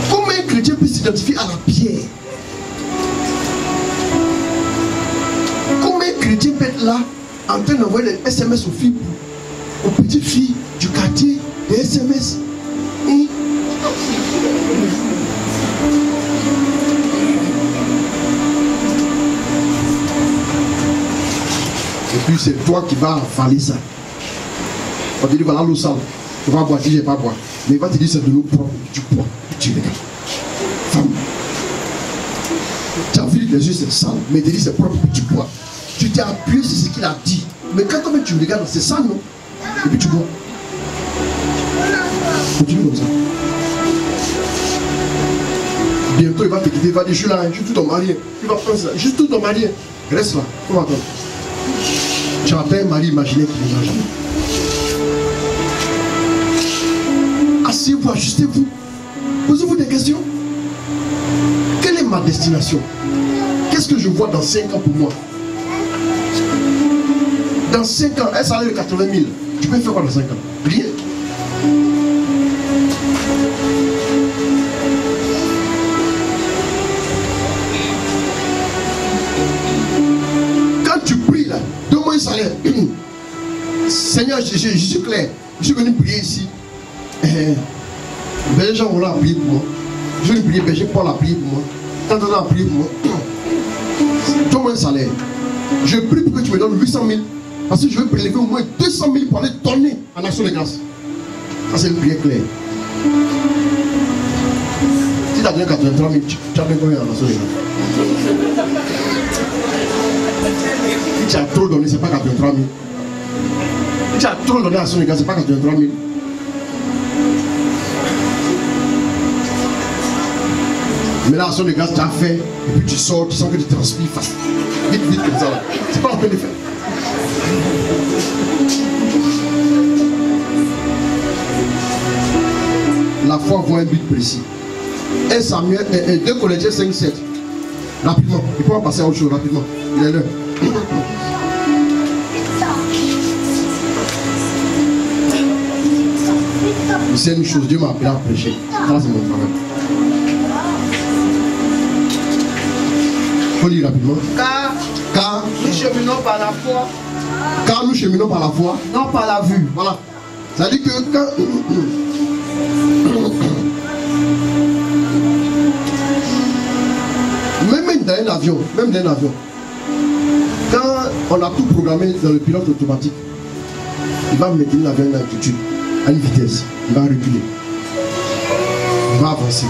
Comment un chrétien peut s'identifier à la pierre? Comment un chrétien peut être là en train d'envoyer des SMS aux filles, aux petites filles du quartier, des SMS? Et puis c'est toi qui vas avaler ça. On te dit voilà l'eau sale. Tu vas boire, si j'ai pas boire. Mais il va te dire c'est de l'eau propre. Tu bois, tu regardes. Femme. Tu as vu que les yeux c'est sale, mais il te dit c'est propre, tu bois. Tu t'es appuyé sur ce qu'il a dit. Mais quand toi tu regardes, c'est sale, non? Et puis tu bois. Continue comme ça. Bientôt il va te quitter, il va dire je suis là, je suis tout ton mari. Il va prendre ça, je suis tout ton mari. Reste là, comment attendre? Tu as un mari imaginaire qui l'imagine. Asseyez-vous, ajustez-vous. Posez-vous des questions. Quelle est ma destination? Qu'est-ce que je vois dans 5 ans pour moi? Dans 5 ans, un salaire de 80 000. Tu peux faire quoi dans 5 ans? Rien. Quand tu pries là, donne-moi un salaire. Seigneur, je suis clair. Je suis venu prier ici. Les gens vont là prier pour moi. Je vais prier, Berger Paul a prié pour moi. Tant a prié pour moi. Donne-moi un salaire. Je prie pour que tu me donnes 800 000. Parce que je veux prélever au moins 200 000 pour aller donner en action de grâce. Ça, c'est une prière claire. Si tu as donné 83 000, tu as donné combien en action de grâce? Si tu as trop donné, ce n'est pas 83 000. tu as trop donné à son égard, c'est pas 83 000. Mais là, à son égard, tu as fait, et puis tu sors, tu sens que tu transpires fast. Vite, vite comme ça. C'est pas la peine de faire. La foi voit un but précis. 1 Samuel, 2 Corinthiens 5, 7. Rapidement. Il faut passer à autre chose rapidement. Il est l'heure. C'est une chose, Dieu m'a appelé à prêcher. Ça, c'est mon travail. Il faut lire rapidement. Car nous cheminons par la foi. Car nous cheminons par la foi. Non par la vue. Voilà. Ça dit que quand... Même dans un avion, quand on a tout programmé dans le pilote automatique, il va maintenir l'avion à une altitude, à une vitesse, il va reculer, il va avancer.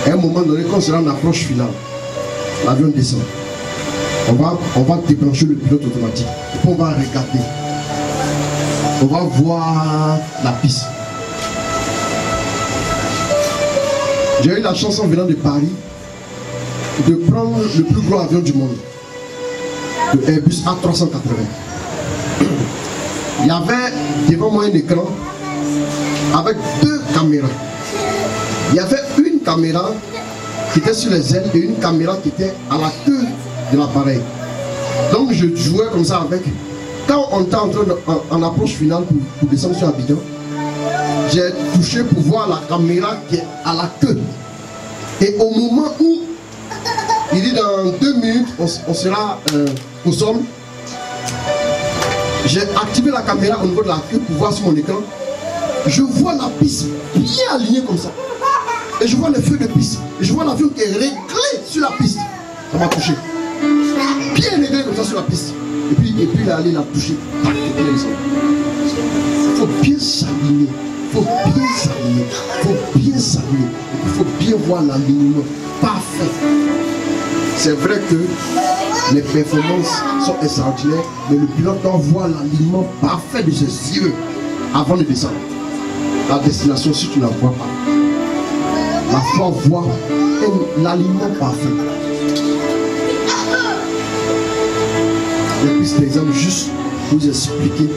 À un moment donné, quand on sera en approche finale, l'avion descend. On va débrancher le pilote automatique. Et puis on va regarder. On va voir la piste. J'ai eu la chance en venant de Paris de prendre le plus gros avion du monde, le Airbus A380. Il y avait devant moi un écran avec 2 caméras. Il y avait une caméra qui était sur les ailes et une caméra qui était à la queue de l'appareil. Donc je jouais comme ça avec. Quand on était en approche finale pour descendre sur Abidjan, j'ai touché pour voir la caméra qui est à la queue. Et au moment où il dit dans 2 minutes, on sera au sol, j'ai activé la caméra au niveau de la queue pour voir sur mon écran. Je vois la piste bien alignée comme ça. Et je vois les feux de piste. Et je vois l'avion qui est réglé sur la piste. Ça m'a touché. Bien réglé comme ça sur la piste. Et puis il est allé la toucher. Il faut bien s'aligner. Il faut bien s'aligner. Il faut bien s'aligner. Il faut bien voir l'alignement parfait. C'est vrai que les performances sont extraordinaires, mais le pilote doit voir l'alignement parfait de ses yeux avant de descendre. La destination, si tu ne la vois pas, la foi voit l'alignement parfait. Et puis cet exemple juste pour vous expliquer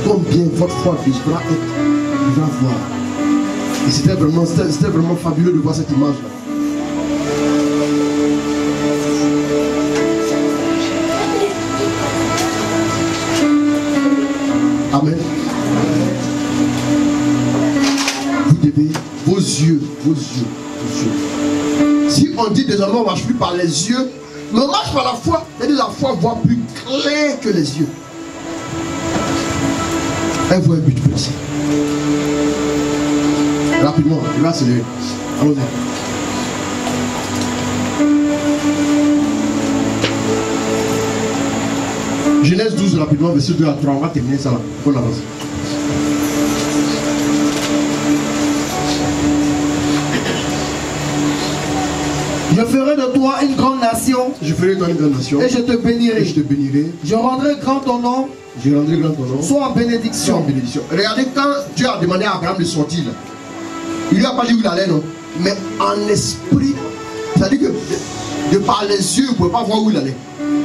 combien votre foi devra être, devra voir. Et c'était vraiment fabuleux de voir cette image-là. Amen. Vous devez, vos yeux. Si on dit désormais on ne marche plus par les yeux, mais on marche par la foi, c'est-à-dire la foi voit plus clair que les yeux. Elle voit un but précis. Rapidement, il va accélérer. Allons-y. Genèse 12 rapidement, verset 2 à 3, on va terminer ça là. On avance. Je ferai de toi une grande nation. Je ferai de toi une grande nation. Et je te bénirai. Et je te bénirai. Je rendrai grand ton nom. Je rendrai grand ton nom. Sois en bénédiction. Sois en bénédiction. Regardez, quand Dieu a demandé à Abraham de sortir, là, il lui a pas dit où il allait, non. Mais en esprit, c'est-à-dire que de par les yeux, il ne pouvait pas voir où il allait.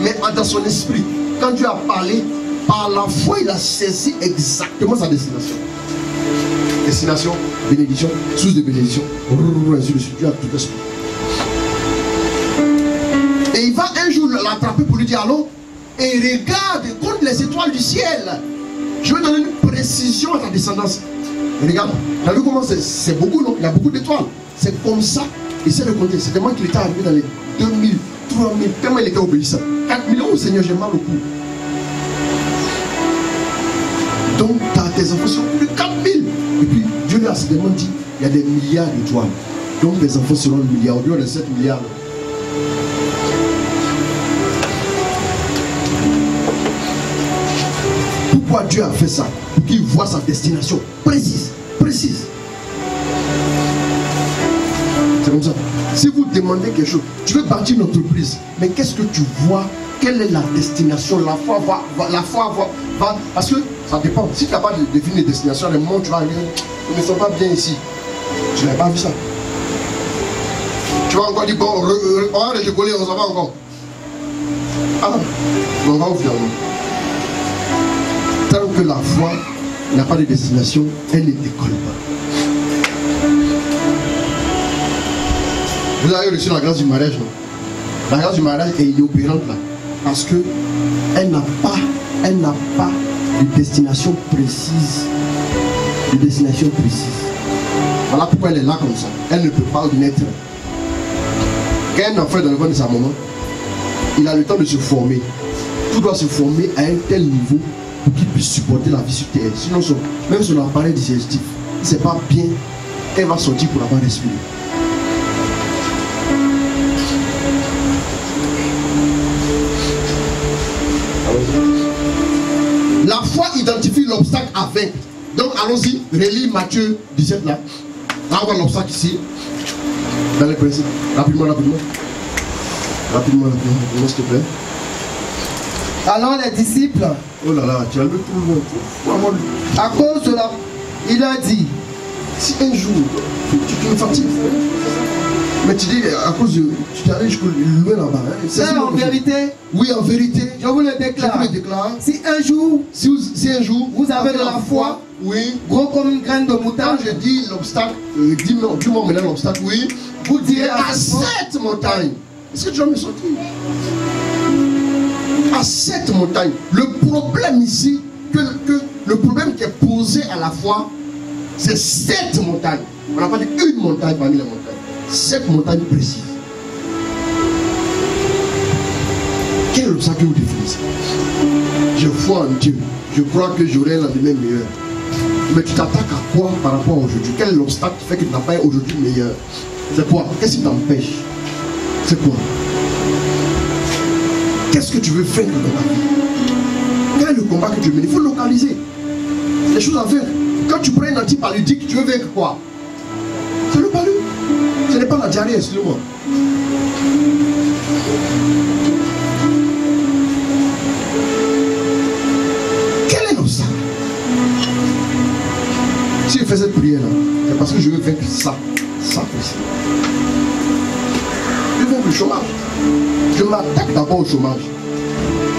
Mais dans son esprit, quand Dieu a parlé, par la foi, il a saisi exactement sa destination. Destination, bénédiction, source de bénédiction. Dieu a tout esprit. Et il va un jour l'attraper pour lui dire allons et regarde, compte les étoiles du ciel. Je vais donner une précision à ta descendance. Et regarde, tu as vu comment c'est beaucoup, non? Il y a beaucoup d'étoiles. C'est comme ça. Essaie de compter. C'est tellement qu'il était arrivé dans les 2000, 3000, tellement il était obéissant. 4 millions, oh Seigneur, j'ai mal au cou. Donc, tes enfants sont plus de 4000. Et puis, Dieu lui a certainement dit il y a des milliards d'étoiles. Donc, tes enfants seront le milliard. Au lieu de 7 milliards. Pourquoi Dieu a fait ça? Pour qu'il voit sa destination précise. C'est comme ça. Si vous demandez quelque chose, tu veux bâtir une entreprise, mais qu'est-ce que tu vois? Quelle est la destination? La foi va. Parce que Ça dépend. Si tu n'as pas défini de destination, les moments où tu vas arriver, ils ne sont pas bien ici. Tu n'as pas vu ça. Tu vas encore dire, bon, on va rigoler, on s'en va encore. Ah, on va où finalement? Tant que la foi n'a pas de destination, elle ne décolle pas. Vous avez reçu la grâce du mariage, non? La grâce du mariage est inopérante là. Parce que elle n'a pas de destination précise. De destination précise. Voilà pourquoi elle est là comme ça. Elle ne peut pas naître. Quand un enfant est dans le ventre de sa maman, il a le temps de se former. Tout doit se former à un tel niveau pour qu'il puisse supporter la vie sur terre. Sinon, même son appareil digestif, il ne sait pas bien, elle va sortir pour avoir respiré. La foi identifie l'obstacle à vaincre. Donc allons-y, relis Matthieu 17 là. On va voir l'obstacle ici. Dans les principes. Rapidement, s'il te plaît. Alors les disciples, oh là là, tu as levé tout le monde. À cause de la... Il a dit, si un jour, tu me fatigues, mais tu dis, à cause de... Tu t'arrives jusqu'au loin là-bas. Hein, c'est en vérité. Oui, en vérité. Je vous le déclare. Si un jour, vous avez de la foi, oui, gros comme une graine de moutarde. Quand je dis l'obstacle, dis-moi maintenant l'obstacle, oui, vous direz à cette montagne. Est-ce que tu vas me sortir? À cette montagne. Le problème ici, le problème qui est posé à la foi, c'est cette montagne. On n'a pas dit une montagne parmi les montagnes. Cette montagne précise. Quel est l'obstacle que vous définissez? Je crois en Dieu. Je crois que j'aurai un lendemain meilleur. Mais tu t'attaques à quoi par rapport à aujourd'hui? Quel est l'obstacle qui fait que tu n'as pas aujourd'hui meilleur? C'est quoi? Qu'est-ce qui t'empêche? C'est quoi? Qu'est-ce que tu veux faire dans ta vie? Quel est le combat que tu veux mener? Il faut localiser. Les choses à faire. Quand tu prends un antipaludique, tu veux vaincre quoi? C'est le palu. Ce n'est pas la diarrhée, excusez-moi. Quel est l'obstacle? Si je fais cette prière-là, c'est parce que je veux vaincre ça. Ça aussi. Je veux vaincre le chômage. Je m'attaque d'abord au chômage.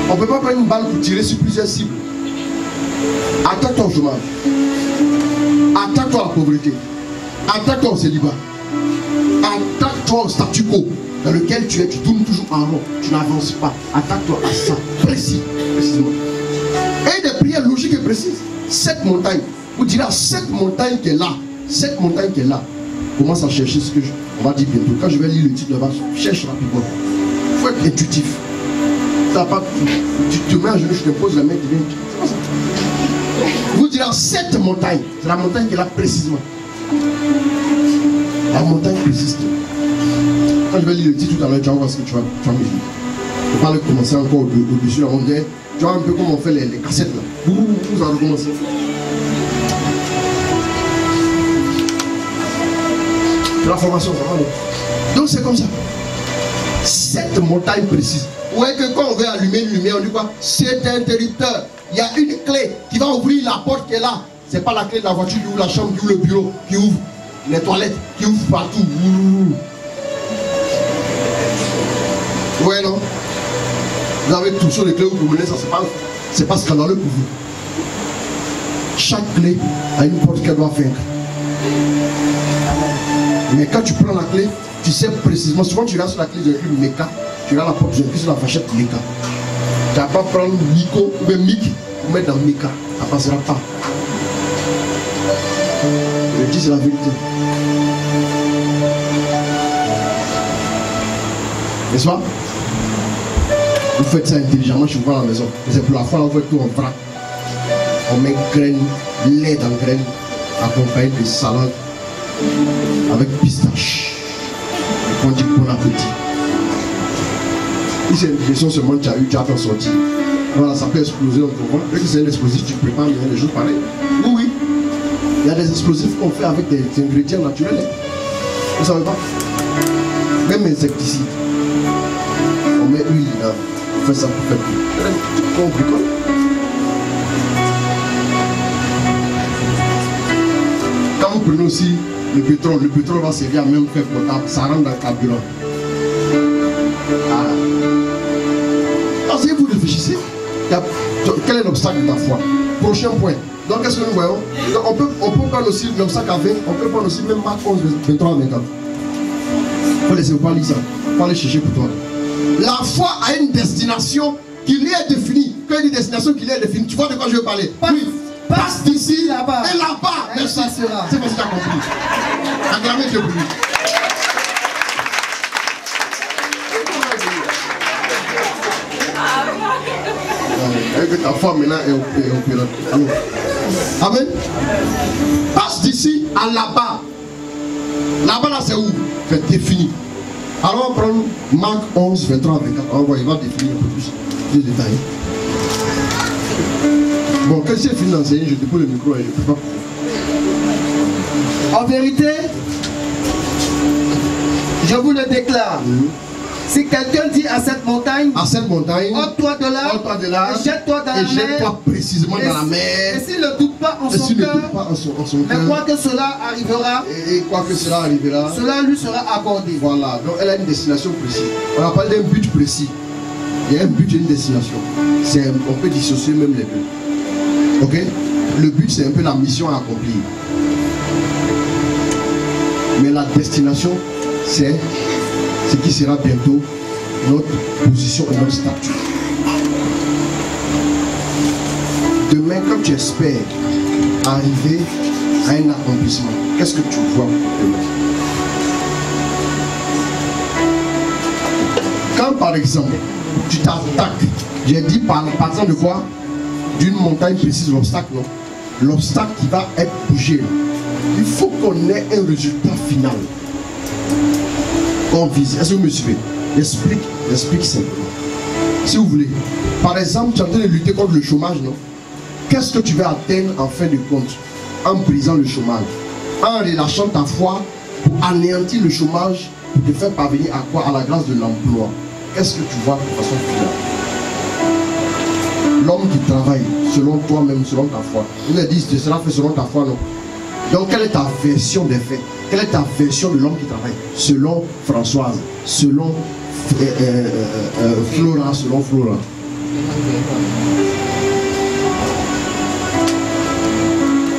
On ne peut pas prendre une balle pour tirer sur plusieurs cibles. Attaque-toi au chômage. Attaque-toi à la pauvreté. Attaque-toi au célibat. Attaque-toi au statu quo dans lequel tu es. Tu tournes toujours en rond. Tu n'avances pas. Attaque-toi à ça. Précisément. Et des prières logiques et précises. Cette montagne. Vous direz à cette montagne qui est là. Cette montagne qui est là. Commence à chercher ce que on va dire bientôt. Quand je vais lire le titre là-bas, cherche rapidement. Il faut être intuitif. Ça va pas, tu te mets à genoux, je te pose la main, tu viens. Vous direz cette montagne, c'est la montagne qui est là précisément. La montagne précise. Quand je vais lire le titre tout à l'heure, tu vas voir ce que tu vas me dire. Je ne vais pas commencer encore au-dessus. Tu vois un peu comment on fait les cassettes là. Vous allez recommencer. La formation, ça va. Donc c'est comme ça. Cette montagne précise. Vous voyez que quand on veut allumer une lumière, on dit quoi? C'est un interrupteur. Il y a une clé qui va ouvrir la porte qui est là. C'est pas la clé de la voiture qui ouvre la chambre, qui ouvre le bureau, qui ouvre les toilettes, qui ouvre partout. Ouais, non? Vous avez tout sur les clés, vous menez ça, c'est pas scandaleux pour vous. Chaque clé a une porte qu'elle doit vaincre. Mais quand tu prends la clé, tu sais précisément, souvent tu restes sur la clé de Meka, tu as la porte, tu appuies sur la vachette Meka. Tu ne vas pas prendre Nico ou même Mick pour mettre dans Meka, ça ne passera pas. Je dis c'est la vérité. N'est-ce pas? Vous faites ça intelligemment chez vous à la maison. C'est pour la fois là, vous faites tout en vrac. On met graines, lait dans graines, accompagné de salade avec pistache. Et on dit bon appétit. Si c'est une question seulement tu as eu, tu as fait sortir. Voilà, ça peut exploser dans ton ventre. Dès que c'est un explosif, tu prépares des choses pareilles. Oui, oui. Il y a des explosifs qu'on fait avec des ingrédients naturels. Vous ne savez pas? Même insecticides. On met huile là. On fait ça pour faire. On bricole. prenez aussi le pétrole va servir à même faire potable, ça rentre dans le carburant. Alors si vous réfléchissez, quel est l'obstacle de ta foi? Prochain point. Donc qu'est-ce que nous voyons? Donc, on peut prendre aussi l'obstacle à 20, on peut prendre aussi même Marc 11, 23 à 24. Il faut laisser pas lire ça. Il faut aller chercher pour toi. La foi a une destination qui lui est définie. Quand il dit destination qui lui est définie, tu vois de quoi je veux parler? Oui. Passe d'ici là-bas. Et là-bas. Merci. C'est parce que tu as compris. Acclamez Dieu pour lui. Avec ta foi maintenant est opérante. Amen. Passe d'ici à là-bas. Là-bas là c'est où? C'est défini. Alors on va prendre Marc 11, 23, 24. On va, il va définir un peu plus de détails. Bon, quand j'ai fini d'enseigner, je dépose le micro et je ne peux pas. En vérité, je vous le déclare. Si quelqu'un dit à cette montagne, ôte-toi de là, et jette-toi dans la mer, jette-toi précisément dans la mer. Et s'il ne doute pas en son cœur, mais croit que cela arrivera, cela lui sera accordé. Voilà, donc elle a une destination précise. On a parlé d'un but précis. Il y a un but et une destination. On peut dissocier même les deux. Ok? Le but c'est un peu la mission à accomplir. Mais la destination c'est ce qui sera bientôt notre position et notre statut. Demain, quand tu espères arriver à un accomplissement, qu'est-ce que tu vois demain? Quand par exemple, tu t'attaques, j'ai dit par exemple de quoi? D'une montagne précise, l'obstacle, non? L'obstacle qui va être bougé. Il faut qu'on ait un résultat final. On vise. Est-ce que vous me suivez? J'explique simplement. Si vous voulez, par exemple, tu es en train de lutter contre le chômage, non? Qu'est-ce que tu vas atteindre en fin de compte? En brisant le chômage, en relâchant ta foi pour anéantir le chômage, pour te faire parvenir à quoi? À la grâce de l'emploi. Qu'est-ce que tu vois de façon finale? L'homme qui travaille selon toi-même, selon ta foi. Vous me dites, cela fait selon ta foi, non? Donc, quelle est ta version des faits? Quelle est ta version de l'homme qui travaille? Selon Françoise, selon Flora, selon Flora.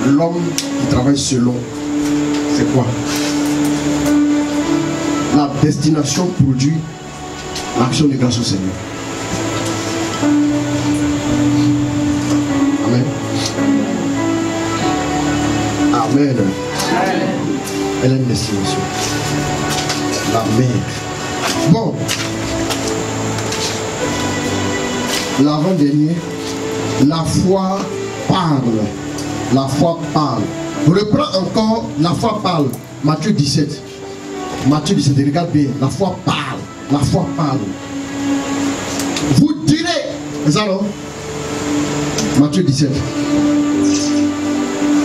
L'homme qui travaille selon, c'est quoi? La destination produit l'action de grâce au Seigneur. Amen. Amen. Elle a une destination. La mer. Bon. L'avant-dernier. La foi parle. La foi parle. Reprends encore. La foi parle. Matthieu 17. Matthieu 17. Regarde bien. La foi parle. La foi parle. Vous direz. C'est ça non? Matthieu 17.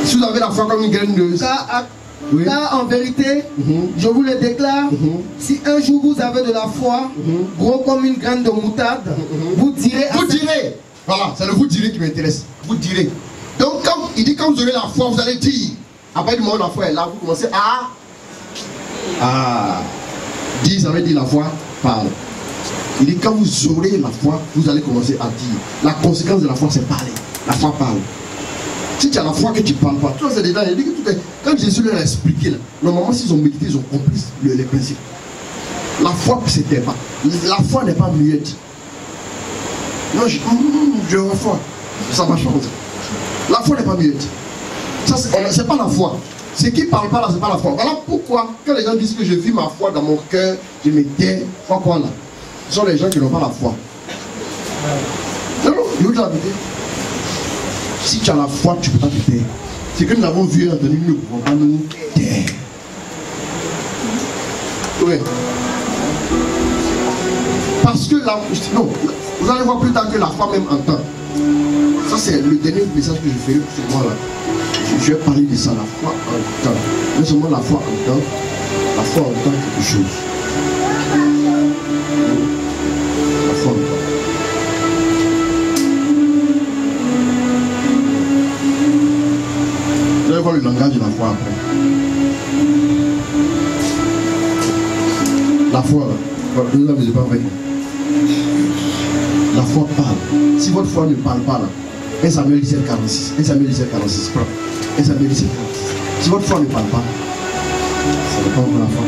Si vous avez la foi comme une graine de... Car en vérité, je vous le déclare, si un jour vous avez de la foi, gros comme une graine de moutarde, vous direz... Vous direz. Voilà, c'est le vous direz qui m'intéresse. Vous direz. Donc quand il dit quand vous aurez la foi, vous allez dire. Après du moment où la foi est là, vous commencez à... Dire, ça veut dire la foi parle. Il dit quand vous aurez la foi, vous allez commencer à dire. La conséquence de la foi, c'est parler. La foi parle. Si tu as la foi que tu ne parles pas, toi c'est dedans, il dit que tout est... Quand Jésus leur a expliqué, là, normalement s'ils ont médité, ils ont compris les principes. La foi ne s'était pas. La foi n'est pas muette. Non, je vois foi. Ça marche pas comme ça. La foi n'est pas muette. Ça, c'est pas la foi. Ce qui ne parle pas là, c'est pas la foi. Voilà pourquoi, quand les gens disent que je vis ma foi dans mon cœur, je me tais, quoi là. Ce sont les gens qui n'ont pas la foi. Non, je vous dis la vérité. Si tu as la foi, tu ne peux pas te taire. C'est que nous avons vu et entendu, nous ne pouvons pas nous taire. Oui. Parce que la... Non, vous allez voir plus tard que la foi même entend. Ça c'est le dernier message que je fais sur moi là. Je vais parler de ça, la foi entend. Non seulement la foi entend, la foi entend quelque chose. La foi entend. voir le langage de la foi après. La foi, là, ne vous amusez pas avec moi. La foi parle. Si votre foi ne parle pas là, 1 Samuel 17, 46. 1 Samuel 17, 46. Prends. 1 Samuel 17, 46. Si votre foi ne parle pas, ça n'est pas encore la foi.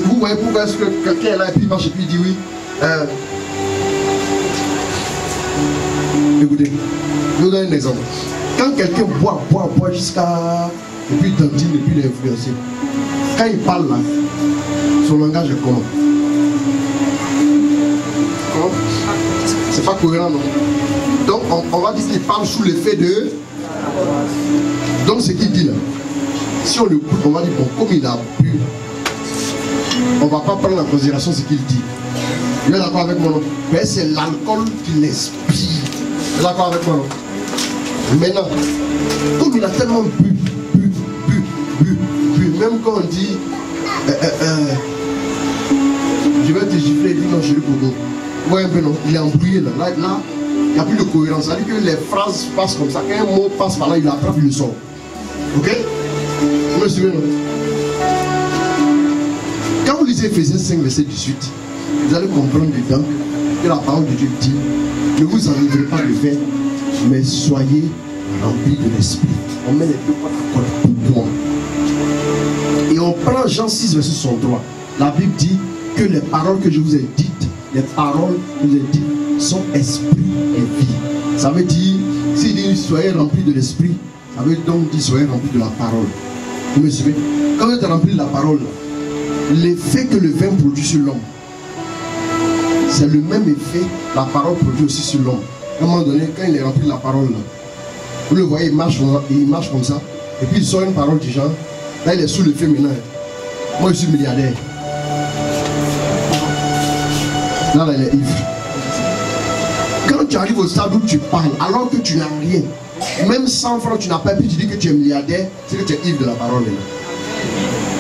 Vous voyez pourquoi est-ce que quelqu'un est là et puis il marche et puis il dit oui. Écoutez, je vous donne un exemple. Quand quelqu'un boit jusqu'à... et puis il tantine et puis il est influencé. Quand il parle là, son langage est comment? C'est pas cohérent, non? Donc on va dire qu'il parle sous l'effet de... Donc ce qu'il dit là, si on l'écoute, on va dire, bon, comme il a bu, on va pas prendre en considération ce qu'il dit. Vous êtes d'accord avec moi, non? Mais c'est l'alcool qui l'inspire. Vous êtes d'accord avec moi, non? Maintenant, comme il a tellement bu, même quand on dit je vais te gifler, il dit non, je l'ai pour nous. Vous voyez un peu, non? Il est embrouillé là. Là, il n'y a plus de cohérence. Ça veut dire que les phrases passent comme ça. Quand un mot passe par là, il attrape, il le sort. Ok? Vous me suivez, non? Quand vous lisez Ephésiens 5, verset 18, vous allez comprendre dedans que la parole de Dieu dit: ne vous enivrez pas de vin, mais soyez remplis de l'esprit. On met les deux points d'accord pour boire. Et on prend Jean 6, verset 63. La Bible dit que les paroles que je vous ai dites, les paroles que je vous ai dites sont esprit et vie. Ça veut dire, s'il dit soyez remplis de l'esprit, ça veut donc dire soyez remplis de la parole. Vous me suivez? Quand vous êtes remplis de la parole, l'effet que le vin produit sur l'homme, c'est le même effet que la parole produit aussi sur l'homme. À un moment donné, quand il est rempli de la parole, là, vous le voyez, il marche comme ça, et puis il sort une parole du genre, là il est sous l'effet maintenant. Moi je suis milliardaire. Là, il est ivre. Quand tu arrives au stade où tu parles, alors que tu n'as rien, même 100 francs tu n'as pas, puis tu dis que tu es milliardaire, c'est que tu es ivre de la parole.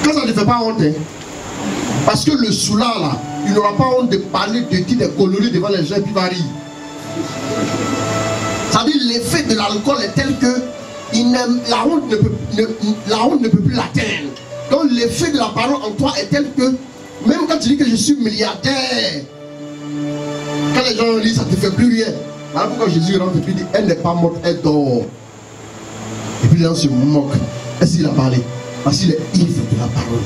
Quand ça ne te fait pas honte, hein? Parce que le soulard là, il n'aura pas honte de parler de qui des coloris devant les gens et puis va rire. Ça veut dire l'effet de l'alcool est tel que la honte ne peut plus l'atteindre. Donc l'effet de la parole en toi est tel que même quand tu dis que je suis milliardaire, quand les gens lisent, ça ne te fait plus rien. Voilà pourquoi Jésus rentre et puis dit: elle n'est pas morte, elle dort. Et puis les gens se moquent. Est-ce qu'il a parlé? Parce qu'il est ivre de la parole.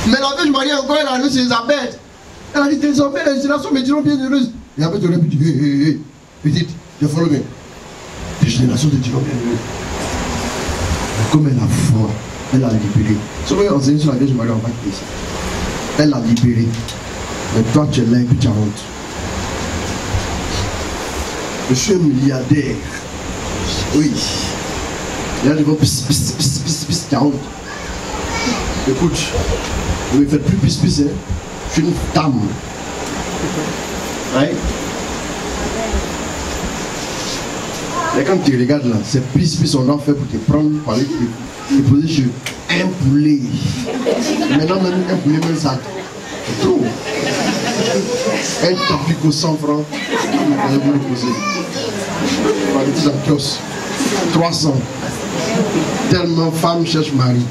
Mais la Vierge Marie encore, elle a lu sur Elisabeth. Elle a dit: tes enfants, les générations me diront bienheureuses. Et après, tu aurais pu dire: hé, petite, je follow me. Les générations te diront bienheureuses. Mais comme elle a foi, elle a libéré. Si vous voulez enseigner sur la Vierge Marie, on va quitter ça. Elle a libéré. Mais toi, tu es là et puis tu as honte. Je suis un milliardaire. Oui. Et là, ils vont pis, tu as honte. Écoute, ne me faites plus pis, hein. Je suis une dame. Ouais. Et quand tu regardes là, c'est pis, on doit faire pour te prendre, pour aller te poser sur un poulet. Maintenant, même un poulet, même ça. C'est trop. Un tablico 100 francs, allez vous le poser. Par les petits en kiosque, 300. Tellement femme cherche mari.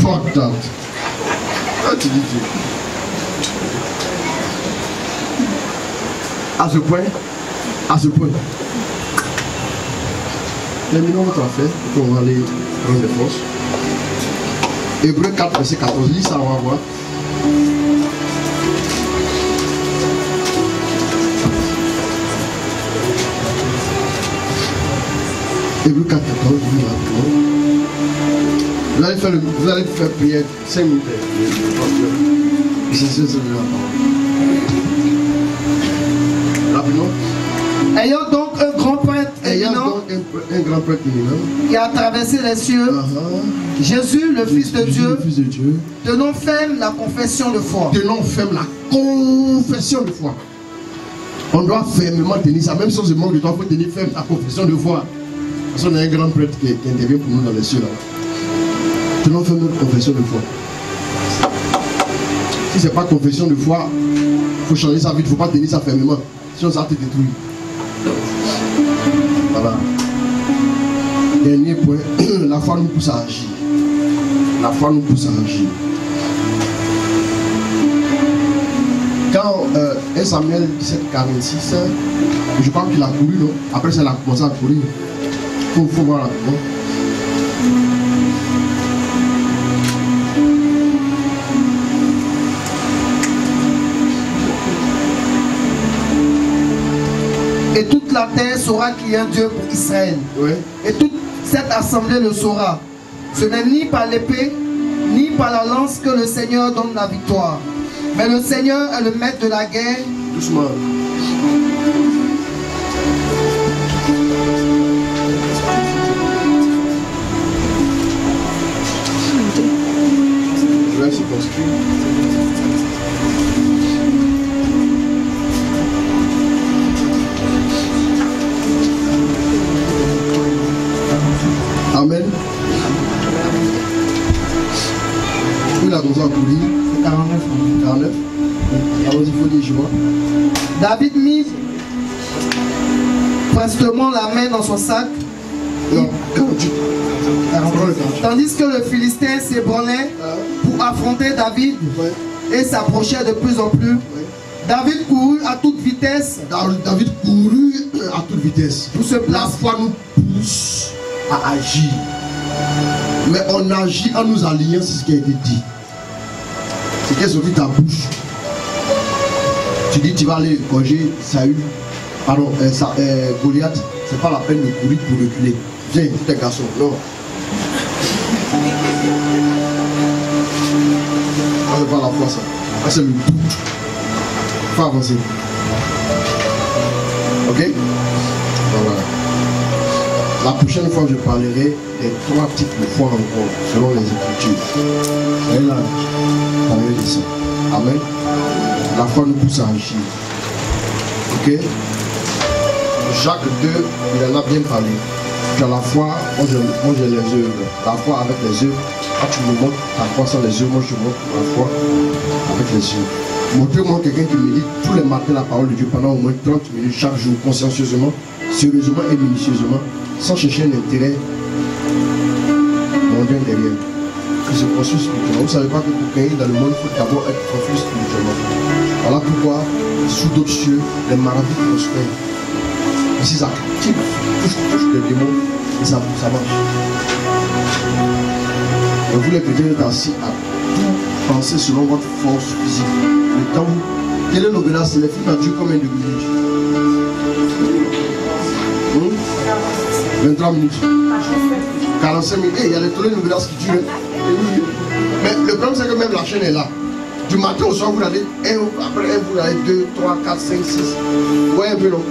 Fuck that. Ah, tu dis tout. À ce point. Terminons votre affaire, on va aller prendre des forces. Hébreux 4, verset 14, lis ça, on va voir. Hébreux 4, 14, vous allez faire prière 5 minutes. C'est rapidement. Ayant donc un grand prêtre éminent qui a traversé les cieux, Jésus, le Fils de Dieu, tenons ferme la confession de foi. Tenons ferme la confession de foi. On doit fermement tenir ça. Même si on se manque de toi, il faut tenir ferme la confession de foi. Parce qu'on a un grand prêtre qui intervient pour nous dans les cieux là. Tenons ferme notre confession de foi. Si ce n'est pas confession de foi, il faut changer sa vie, il ne faut pas tenir ça fermement. Sinon ça te détruit. Voilà. Dernier point, la foi nous pousse à agir. La foi nous pousse à agir. Quand 1 Samuel 17:46, je crois qu'il a couru, non? Après ça, il a commencé à courir. Il faut voir là-dedans. Et toute la terre saura qu'il y a un Dieu pour Israël. Oui. Et toute cette assemblée le saura. Ce n'est ni par l'épée, ni par la lance que le Seigneur donne la victoire. Mais le Seigneur est le maître de la guerre. Doucement. Je vais circonscrire. Amen. Il a commencé à courir. 49. 49. Alors il faut dire, je vois. David mit prestement la main dans son sac. Non, 48. Tandis que le Philistin s'ébranlait pour affronter David et s'approchait de plus en plus. David courut à toute vitesse. David courut à toute vitesse. Pour se placer. La foi nous pousse à agir. Mais on agit en nous alignant sur ce qui a été dit. C'est qu'est-ce qui ta bouche. Tu dis tu vas aller corriger Saül, pardon, Goliath, c'est pas la peine de courir pour reculer. Viens, t'es garçon, non. Ça c'est pas la foi ça. Ça c'est le doute. Faut avancer. Ok? Donc, voilà. La prochaine fois je parlerai des 3 types de foi encore, selon les Écritures. Et là, parler de ça. Amen. La foi nous pousse à agir. Ok? Jacques 2, il en a bien parlé. Tu as la foi, moi j'ai les œuvres. La foi avec les œuvres. Quand tu me montres ta foi sans les œuvres, moi je montre la foi avec les œuvres. Montrez-moi quelqu'un qui me dit tous les matins la parole de Dieu pendant au moins 30 minutes chaque jour, consciencieusement, sérieusement et minutieusement, sans chercher un intérêt mondain derrière. Que se construit spirituellement. Vous ne savez pas que pour gagner dans le monde, il faut d'abord être construit spirituellement. Voilà pourquoi, sous d'autres cieux, les maladies prospèrent. Et si ça touche les démons, et ça marche. Et vous les chrétiens êtes assis à tout penser selon votre force physique. Le temps, quel est l'obédience? C'est les films à Dieu combien de minutes? 23 minutes. 45 minutes. Et il y a les tournées d'obédience qui durent. Mais le problème c'est que même la chaîne est là. Du matin au soir, vous allez après vous allez 2, 3, 4, 5, 6. Vous voyez un peu non?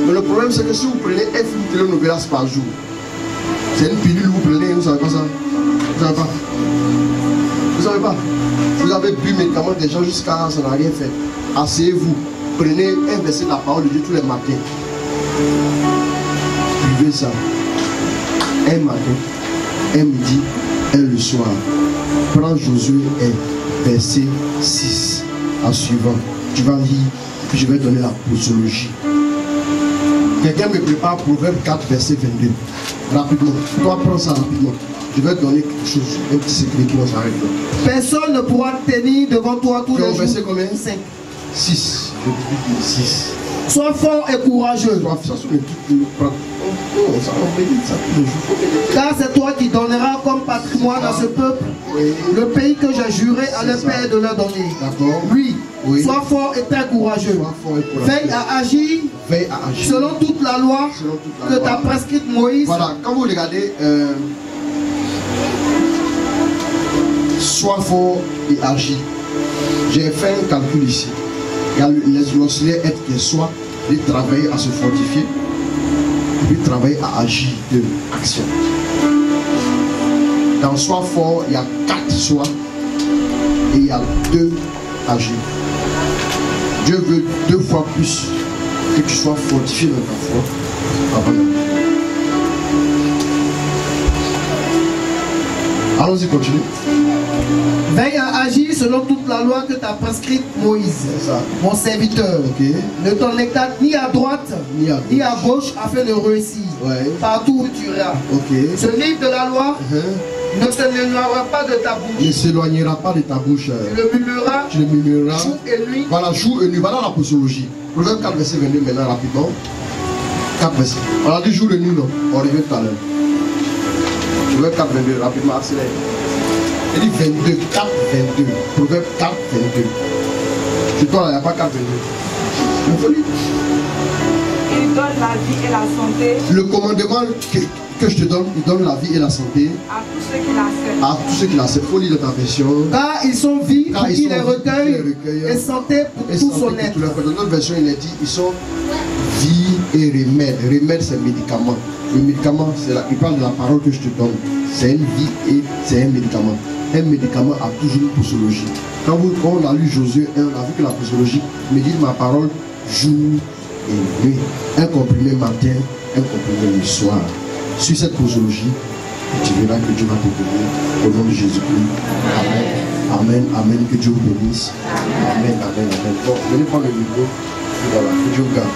Mais le problème c'est que si vous prenez un film de télénovelas par jour, c'est une pilule, vous prenez, vous savez pas ça? Vous savez pas? Vous savez pas? Vous avez bu médicaments des gens jusqu'à ça n'a rien fait. Asseyez-vous, prenez un verset de la parole de Dieu tous les matins. Buvez ça. Un matin, un midi et le soir. Prends Josué 1, verset 6 en suivant. Tu vas lire, puis je vais donner la posologie. Quelqu'un me prépare Proverbe 4, verset 22. Rapidement. Toi, prends ça rapidement. Je vais donner quelque chose, un petit secret qui va s'arrêter. Personne ne pourra tenir devant toi tous les jours. Verset combien? 5. 6. Je dis 6. Sois fort et courageux. Ça sur le tout. Ça on médite ça tous les jours. Car c'est toi qui donneras comme patrimoine à ce peuple le pays que j'ai juré à leur père de leur donner. D'accord. Oui. Oui. Sois fort et très courageux. Veille à agir. Veille à agir. Selon toute la loi que t'a prescrite Moïse. Voilà, quand vous regardez, sois fort et agis. J'ai fait un calcul ici. Il y a l'auxiliaire être qui est soit de travailler à se fortifier, et puis travailler à agir de action. Dans sois fort, il y a 4 sois et il y a 2 agir. Dieu veut 2 fois plus que tu sois fortifié dans ta foi avant d'agir. Allons-y, continue. Veille à agir selon toute la loi que t'a prescrite Moïse, mon serviteur. Ne t'en écarte ni à droite ni à gauche afin de réussir partout où tu iras. Ce livre de la loi ne s'éloignera pas de ta bouche. Ne s'éloignera pas de ta bouche. Tu le murmuras. Jour et nuit. Voilà, jour et nuit. Voilà la posologie. Proverbe 4, verset 22 maintenant rapidement. 4 versets. On a dit jour et nuit, non? On revient tout à l'heure. Proverbe 4, 22, rapidement, accélère. Il dit 22, 4, 22. Proverbe 4, 22. C'est toi là, il n'y a pas 4, 22. Il faut lire. Il donne la vie et la santé. Le commandement que je te donne, il donne la vie et la santé à tous ceux qui l'acceptent. À tous ceux qui l'acceptent. Il faut lire dans ta version. Car ils sont vie pour qui les recueille et santé pour tout son être. Dans notre version, il est dit ils sont vie et remède. Remède, c'est médicament. Le médicament, il parle de la parole que je te donne. C'est une vie et c'est un médicament. Un médicament a toujours une posologie. Quand on a lu Josué 1, on a vu que la posologie médite ma parole jour et nuit. Un comprimé matin, un comprimé le soir. Sur cette posologie, tu verras que Dieu va te bénir. Au nom de Jésus-Christ. Amen. Amen. Amen. Que Dieu vous bénisse. Amen. Amen. Amen. Bon, venez prendre le micro. Voilà. Que Dieu vous garde.